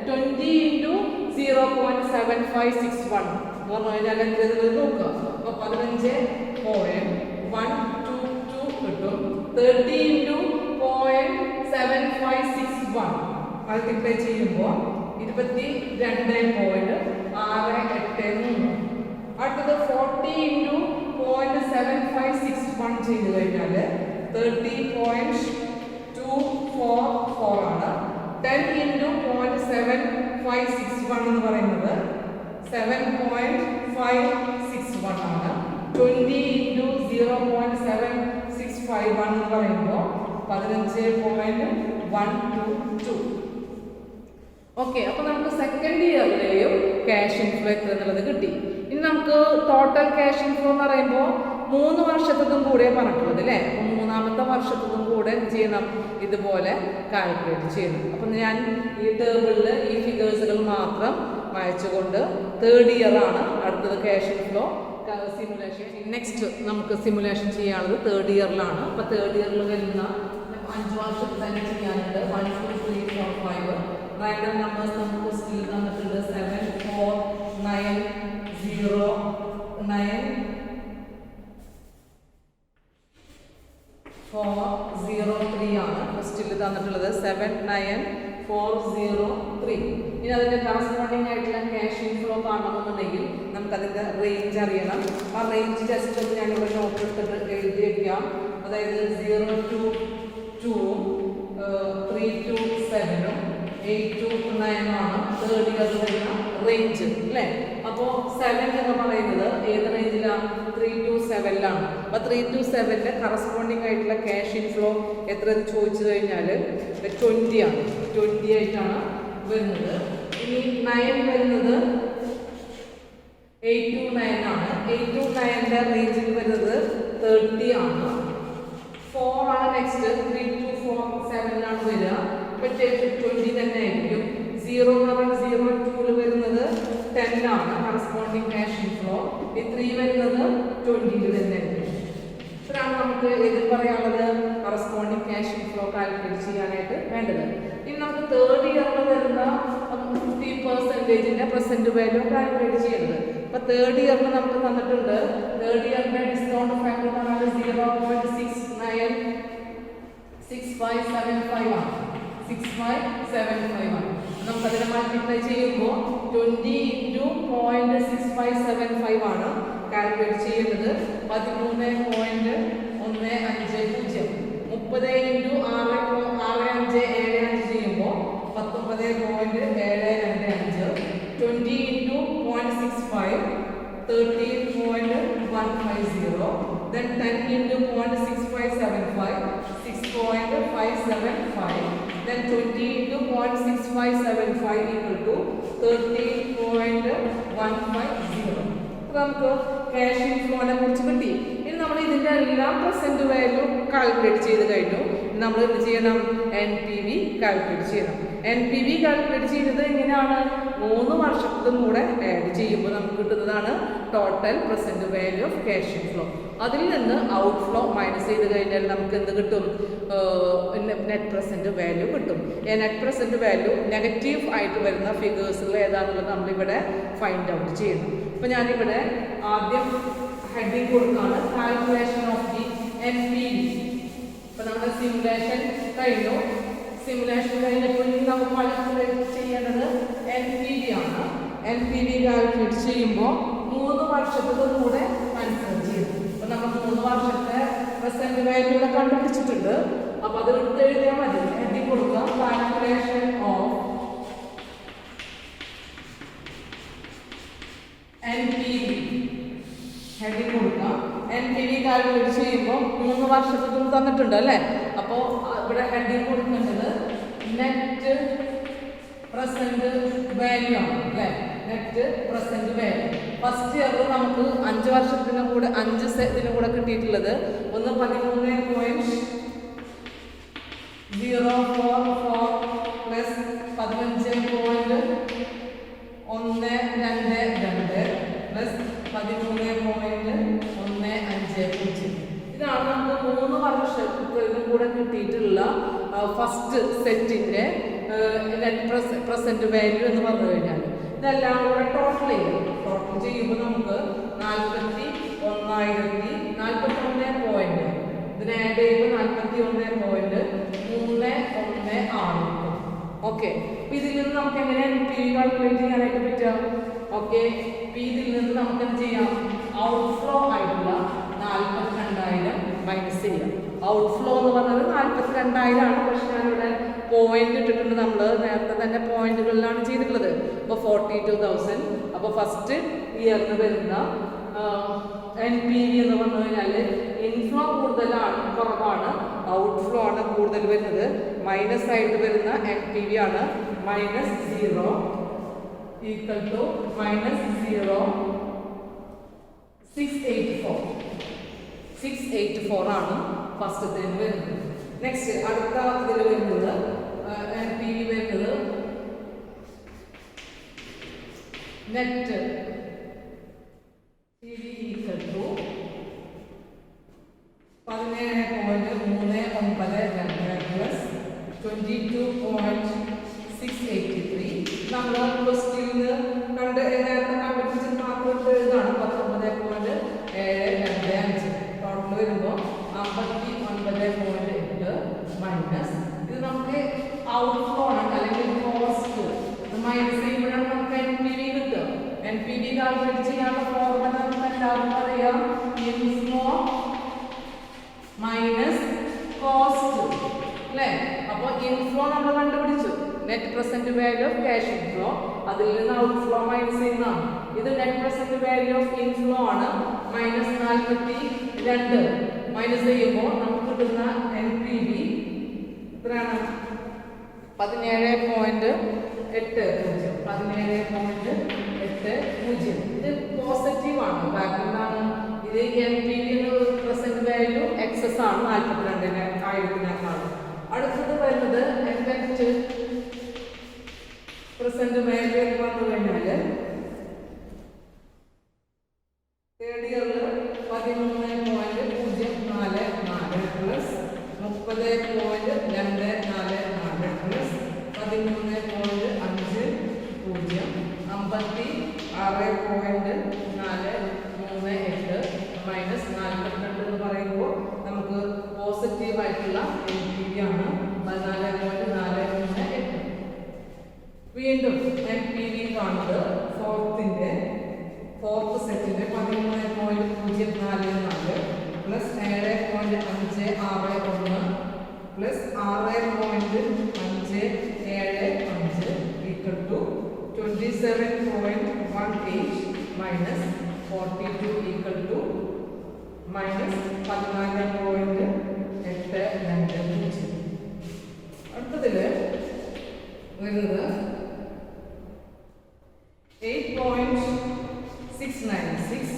20 into 0.7561 എന്ന് പറഞ്ഞു കഴിഞ്ഞാൽ എന്തെങ്കിലും നോക്കുക. അപ്പോൾ 15.122 കിട്ടും. 30 into 0.7561 മൾട്ടിപ്ലൈ ചെയ്യുമ്പോൾ 22.683 അടുത്തത് 40 ഇൻറ്റു 0.7561 ചെയ്ത് കഴിഞ്ഞാൽ 30.244 ആണ്. 10 ഇൻറ്റു 0.7561 എന്ന് പറയുന്നത് 7.561 ആണ്. 20 ഇൻറ്റു 0.765 എന്ന് പറയുമ്പോൾ 15.122. ഓക്കെ, അപ്പോൾ നമുക്ക് സെക്കൻഡ് ഇയറിലെയും ക്യാഷ് ഇൻഫ്ലോ എത്ര എന്നുള്ളത് കിട്ടി. ഇനി നമുക്ക് ടോട്ടൽ ക്യാഷ് ഇൻഫ്ലോ എന്ന് പറയുമ്പോൾ 3 വർഷത്തേക്കും കൂടെ പറഞ്ഞിട്ടുള്ളത് അല്ലേ. അപ്പം 3-ാമത്തെ വർഷത്തേക്കും കൂടെ ചെയ്യണം, ഇതുപോലെ കാൽക്കുലേറ്റ് ചെയ്യണം. അപ്പം ഞാൻ ഈ ടേബിളിൽ ഈ ഫിഗേഴ്സുകൾ മാത്രം വായിച്ചുകൊണ്ട് തേർഡ് ഇയർ ആണ് അടുത്തത് ക്യാഷ് ഇൻഫ്ലോ സിമുലേഷൻ. നെക്സ്റ്റ് നമുക്ക് സിമുലേഷൻ ചെയ്യാനുള്ളത് തേർഡ് ഇയറിലാണ്. അപ്പോൾ തേർഡ് ഇയറിൽ വരുന്ന 5 വർഷത്തിൽ തന്നെ ചെയ്യാനുണ്ട്. 1 2 3 4 5 റാൻഡം നമ്പേഴ്സ് നമുക്ക് സ്റ്റിൽ തന്നിട്ടുണ്ട്. 7 4 9 0 9 4 0 3 ആണ് ഫസ്റ്റിൽ തന്നിട്ടുള്ളത്. 7 9 4 0 3. ഇനി അതിൻ്റെ കറസ്പോണ്ടിങ് ആയിട്ടുള്ള ക്യാഷ് ഇൻഫ്ലോ കാണണമെന്നുണ്ടെങ്കിൽ നമുക്കതിൻ്റെ റേഞ്ച് അറിയണം. ആ റേഞ്ച് ജസ്റ്റ് ഒന്ന് ഞാനിവിടെ നോട്ട് എടുത്തിട്ട് എഴുതി വയ്ക്കാം. അതായത് 0 to 2 3 to 7 8 to 9 ആണ് തേർഡ് ഇയർ വരുന്ന റേഞ്ച് അല്ലേ. അപ്പോൾ 7 എന്ന് പറയുന്നത് ഏത് റേഞ്ചിലാണ്? 3 to 7ലാണ്. അപ്പോൾ 3 to 7ന്റെ കറസ്പോണ്ടിങ് ആയിട്ടുള്ള ക്യാഷ് ഇൻഫ്ലോ എത്ര എന്ന് ചോദിച്ചു കഴിഞ്ഞാൽ 20 ആണ്. 20 ആയിട്ടാണ് വരുന്നത്. ഇനി 9 വരുന്നത് 8 to 9 ആണ്. 8 to 9ന്റെ റേഞ്ചിൽ വരുന്നത് 30 ആണ്. 4 ആണ് നെക്സ്റ്റ്. 3 to 4 7ലാണ് വരിക. പക്ഷേ 20 തന്നെ ആയിരിക്കും. 0 എന്ന് പറയുന്നത് 0 2 വരുന്നത് 10 ആണ് കറസ്പോണ്ടിങ് ക്യാഷ് ഇൻഫ്ലോ. ഈ 3 വരുന്നത് 20 തന്നെ ആയിരിക്കും. ഇത്രയാണ് നമുക്ക് ഇതിൽ പറയാനുള്ളത് കറസ്പോണ്ടിങ് ക്യാഷ് ഇൻഫ്ലോ കാൽക്കുലേറ്റ് ചെയ്യാനായിട്ട് വേണ്ടത്. ഇനി നമുക്ക് തേർഡ് ഇയറിൽ വരുന്ന 50% പ്രസന്റ് വാല്യൂ കാൽക്കുലേറ്റ് ചെയ്യുന്നത്. അപ്പോൾ തേർഡ് ഇയറിൽ നമുക്ക് തന്നിട്ടുണ്ട്. തേർഡ് ഇയറിന്റെ ഡിസ്കൗണ്ട് ഫാക്ടർ എന്ന് പറഞ്ഞാൽ 0.696575 ആണ്. 6575 ആണ്. നമുക്കതിനെ മൾട്ടിപ്ലൈ ചെയ്യുമ്പോൾ 20 ഇൻറ്റു 0.6575 ആണ് കാൽക്കുലേറ്റ് ചെയ്യുന്നത്. 13.150. 30 ഇൻറ്റു 6.6575 ചെയ്യുമ്പോൾ 19.725. 20 into 0.65 13.150. Then 10 into 0.6575 6.575. Then 20 into 0.6575 equal to 13.150. അപ്പോൾ നമുക്ക് ക്യാഷ് ഇൻഫ്ലോനെ കുറിച്ച് കിട്ടി. ഇനി നമ്മൾ ഇതിൻ്റെ എല്ലാം പ്രസന്റ് വാല്യൂ കാൽക്കുലേറ്റ് ചെയ്ത് കഴിഞ്ഞു. നമ്മൾ എന്ത് ചെയ്യണം? NPV കാൽക്കുലേറ്റ് ചെയ്യണം. NPV കാൽക്കുലേറ്റ് ചെയ്യുന്നത് എങ്ങനെയാണ്? 3 വർഷത്തും കൂടെ ആഡ് ചെയ്യുമ്പോൾ നമുക്ക് കിട്ടുന്നതാണ് total present value of cash inflow. അതിൽ നിന്ന് ഔട്ട്ഫ്ലോ മൈനസ് ചെയ്ത് കഴിഞ്ഞാൽ നമുക്ക് എന്ത് കിട്ടും? നെറ്റ് പ്രസന്റ് വാല്യൂ കിട്ടും. നെറ്റ് പ്രസന്റ് വാല്യൂ നെഗറ്റീവ് ആയിട്ട് വരുന്ന ഫിഗേഴ്സിൽ ഏതാണെന്നുള്ളത് നമ്മളിവിടെ ഫൈൻഡ് ഔട്ട് ചെയ്യുന്നു. അപ്പോൾ ഞാനിവിടെ ആദ്യം ഹെഡിങ് കൊടുക്കുകയാണ് കാൽക്കുലേഷൻ ഓഫ് ദി NPV. അപ്പോൾ നമ്മുടെ സിമുലേഷൻ കഴിഞ്ഞു. സിമുലേഷൻ കഴിഞ്ഞപ്പോൾ നമുക്ക് കാൽക്കുലേറ്റ് ചെയ്യേണ്ടത് NPV ആണ്. NPV കാൽക്കുലേറ്റ് ചെയ്യുമ്പോൾ 3 വർഷത്തേക്കും കൂടെ കൺസിഡർ ചെയ്യും. അപ്പോൾ നമ്മൾ 3 വർഷത്തെ പ്രസന്റ് വാല്യൂ ഇവിടെ കണ്ടുപിടിച്ചിട്ടുണ്ട്. അപ്പോൾ അത് എടുത്ത് എഴുതിയാൽ മതി. എഴുതി കൊടുക്കുക കാൽക്കുലേഷൻ ഓഫ് NPV. ഹെഡിങ് കൊടുക്കുക. NPV കാൽക്കുലേറ്റ് ചെയ്യുമ്പോൾ 3 വർഷത്തേക്കും തന്നിട്ടുണ്ട് അല്ലേ. അപ്പോൾ ഇവിടെ ഹെഡിങ് കൊടുക്കേണ്ടത് നെറ്റ് പ്രസന്റ് വാല്യൂ ആണ് അല്ലേ. നെറ്റ് പ്രസന്റ് വാല്യൂ ഫസ്റ്റ് ഇയറിൽ നമുക്ക് 5 വർഷത്തിന് കൂടെ 5 ഇതിന് കൂടെ കിട്ടിയിട്ടുള്ളത് ഒന്ന് 13.044 പ്ലസ് 15.122 പ്ലസ് 13.150. ഇതാണ് നമുക്ക് 3 വർഷത്തിനും കൂടെ കിട്ടിയിട്ടുള്ള ഫസ്റ്റ് സെറ്റിൻ്റെ നെറ്റ് പ്രസന്റ് വാല്യൂ എന്ന് പറഞ്ഞു കഴിഞ്ഞാൽ. ഇതെല്ലാം കൂടെ ടോട്ടൽ ചെയ്യും. ടോട്ടൽ ചെയ്യുമ്പോൾ നമുക്ക് 41,041 പോയിന്റ് ഇതിന് ആഡ് ചെയ്യുമ്പോൾ 41.316. ഓക്കെ, അപ്പോൾ ഇതിൽ നിന്ന് നമുക്ക് എങ്ങനെ NPV കാൽക്കുലേറ്റ് ചെയ്യാനായിട്ട് പറ്റുക? ഓക്കെ. ഇതിൽ നിന്ന് നമുക്ക് എന്ത് ചെയ്യാം? ഔട്ട്ഫ്ലോ ആയിട്ടുള്ള 42,000 മൈനസ് ചെയ്യാം. ഔട്ട്ഫ്ലോ എന്ന് പറഞ്ഞത് 42,000 ആണ്. പക്ഷെ ഞാനിവിടെ പോയിന്റ് ഇട്ടിട്ടുണ്ട്. നമ്മൾ നേരത്തെ തന്നെ പോയിന്റുകളിലാണ് ചെയ്തിട്ടുള്ളത്. അപ്പോൾ 42,000. അപ്പോൾ ഫസ്റ്റ് ഇയറിന് വരുന്ന NPV എന്ന് പറഞ്ഞു കഴിഞ്ഞാൽ ഇൻഫ്ലോ കൂടുതലാണ്, കുറവാണ്, ഔട്ട്ഫ്ലോ ആണ് കൂടുതൽ വരുന്നത്. മൈനസ് ആയിട്ട് വരുന്ന NPV ആണ് -0 ഈക്വൽ ടു -0 684 ആണ് ഫസ്റ്റത്തെ വരുന്നത്. നെക്സ്റ്റ് അടുത്ത ഇതിൽ വരുന്നത് NPV വരുന്നത് net PV equal to 17.392 plus 22.683. നമ്മൾ ക്വസ്റ്റ്യനിൽ കണ്ട് നേരത്തെ കണ്ടുപിടിച്ചത് മാത്രം എഴുതാണ് 19.725. ടോട്ടൽ വരുമ്പോൾ 59.8 മൈനസ് ഇത് നമുക്ക് ഔട്ട്ഫ്ലോ ആണ് അല്ലെങ്കിൽ കോസ്റ്റ് മൈനസ് ചെയ്യുമ്പോഴാണ് നമുക്ക് NPV കിട്ടുക. NPV കാൽക്കുലേറ്റ് ചെയ്യാനുള്ള ഫോർമുല നമുക്ക് എല്ലാവർക്കും അറിയാം. ഇൻഫ്ലോ മൈനസ് കോസ്റ്റ് അല്ലേ? അപ്പോൾ ഇൻഫ്ലോ നമ്മൾ കണ്ടുപിടിച്ചു, net present value of cash inflow. അതിൽ നിന്ന് ഔട്ട്ഫ്ലോ മൈനസ് ചെയ്യുന്നതാണ്. ഇത് net present value of inflow ആണ്. -42 മൈനസ് ചെയ്യുമ്പോൾ നമുക്ക് കിട്ടുന്ന NPV എത്രയാണ്? 17.80. ഇത് പോസിറ്റീവ് ആണ്. ബാക്കി എന്താണ്? ഇത് NPV പ്രസന്റ് വാല്യൂ എക്സസ് ആണ് 42,000. അടുത്തത് വരുന്നത് നെറ്റ് പ്രസന്റ് വാല്യൂ എന്ന് പറഞ്ഞു കഴിഞ്ഞാൽ തേർഡ് ഇയറിൽ 13.044 പ്ലസ് 30.244 പ്ലസ് 13.50 56.438 മൈനസ് 42 എന്ന് പറയുമ്പോൾ നമുക്ക് പോസിറ്റീവ് ആയിട്ടുള്ള NPV ആണ് 14.438. വീണ്ടും NPV കാണുന്നത് ഫോർത്ത് സെറ്റിന്റെ 13.044 plus 7.561 plus 6.575 equal to 27.18 minus 42 equal to -14.820. അടുത്തതിൽ വരുന്നത് 8.696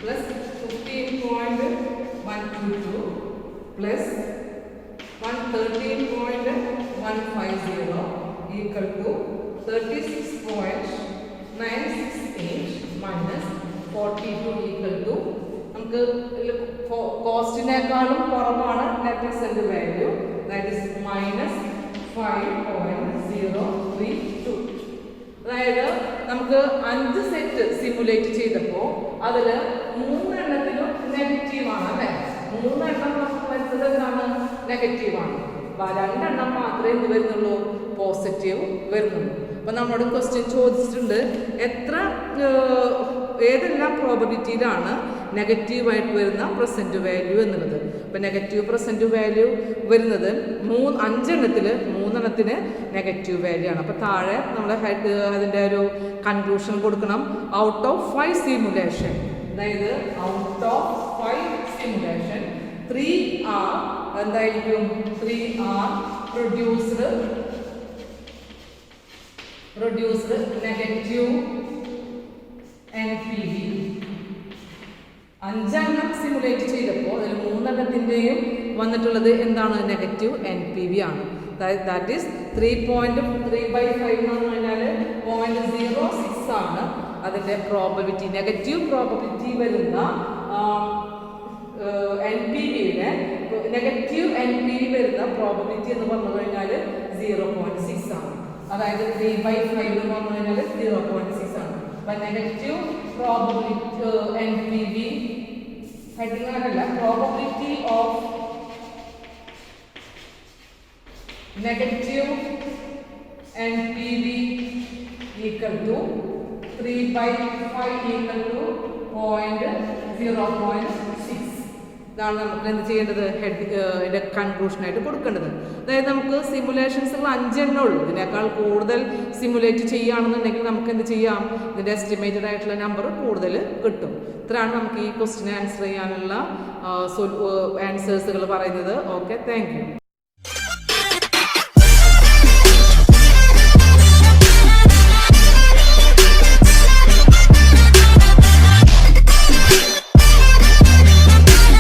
plus 15.122 plus 113.150 equal to 36.968 minus 42 equal to നമുക്ക് കോസ്റ്റിനേക്കാളും കുറവാണ് net present value. That is -5.032. അതായത് നമുക്ക് 5 സെറ്റ് സിമുലേറ്റ് ചെയ്തപ്പോൾ അതിൽ 3 എണ്ണത്തിലും നെഗറ്റീവ് ആണ് അല്ലേ? 3 എണ്ണം നമുക്ക് വരുന്നത് എന്താണ്? നെഗറ്റീവ് ആണ്. 2 എണ്ണം മാത്രമേ ഇത് വരുന്നുള്ളൂ, പോസിറ്റീവ് വരുന്നുള്ളൂ. അപ്പം നമ്മളോട് ക്വസ്റ്റ്യൻ ചോദിച്ചിട്ടുണ്ട് ഏതെല്ലാം പ്രോബബിലിറ്റിയിലാണ് നെഗറ്റീവായിട്ട് വരുന്ന പ്രസന്റ് വാല്യൂ എന്നുള്ളത്. അപ്പം നെഗറ്റീവ് പ്രസന്റ് വാല്യൂ വരുന്നത് 5 എണ്ണത്തിൽ 3 എണ്ണത്തിന് നെഗറ്റീവ് വാല്യൂ ആണ്. അപ്പോൾ താഴെ നമ്മൾ അതിൻ്റെ ഒരു കൺക്ലൂഷൻ കൊടുക്കണം. ഔട്ട് ഓഫ് 5 സിമുലേഷൻ, അതായത് ഔട്ട് ഓഫ് 5 സിമുലേഷൻ 3 ആർ എന്തായിരിക്കും? 3 ആർ പ്രൊഡ്യൂസ്ഡ് നെഗറ്റീവ് NPV. 5 എണ്ണം സിമുലേറ്റ് ചെയ്തപ്പോൾ അതിൽ 3 എണ്ണത്തിൻ്റെയും വന്നിട്ടുള്ളത് എന്താണ്? നെഗറ്റീവ് NPV ആണ്. ദാറ്റ് ഈസ് 3.3/5 എന്ന് പറഞ്ഞു കഴിഞ്ഞാൽ 0.06 ആണ് അതിൻ്റെ പ്രോബബിലിറ്റി. നെഗറ്റീവ് പ്രോബബിലിറ്റി വരുന്ന നെഗറ്റീവ് NPV വരുന്ന പ്രോബബിലിറ്റി എന്ന് പറഞ്ഞു കഴിഞ്ഞാൽ 0.6 ആണ്. അതായത് 3/5 എന്ന് പറഞ്ഞു കഴിഞ്ഞാൽ 0.6 ആണ്. അപ്പം നെഗറ്റീവ് പ്രോബബിലിറ്റി NPV ഹെഡിങ് അങ്ങനല്ല, probability of negative NPV equal to 3/5 = 0.6. ഇതാണ് നമുക്ക് എന്ത് ചെയ്യേണ്ടത് ഇതിൻ്റെ കൺക്ലൂഷനായിട്ട് കൊടുക്കേണ്ടത്. അതായത് നമുക്ക് സിമുലേഷൻസുകൾ 5 എണ്ണേ ഉള്ളൂ. ഇതിനേക്കാൾ കൂടുതൽ സിമുലേറ്റ് ചെയ്യുകയാണെന്നുണ്ടെങ്കിൽ നമുക്ക് എന്ത് ചെയ്യാം, ഇതിൻ്റെ എസ്റ്റിമേറ്റഡ് ആയിട്ടുള്ള നമ്പർ കൂടുതൽ കിട്ടും. ഇത്രയാണ് നമുക്ക് ഈ ക്വസ്റ്റ്യൻ ആൻസർ ചെയ്യാനുള്ള ആൻസേഴ്സുകൾ പറയുന്നത്. Okay, thank you.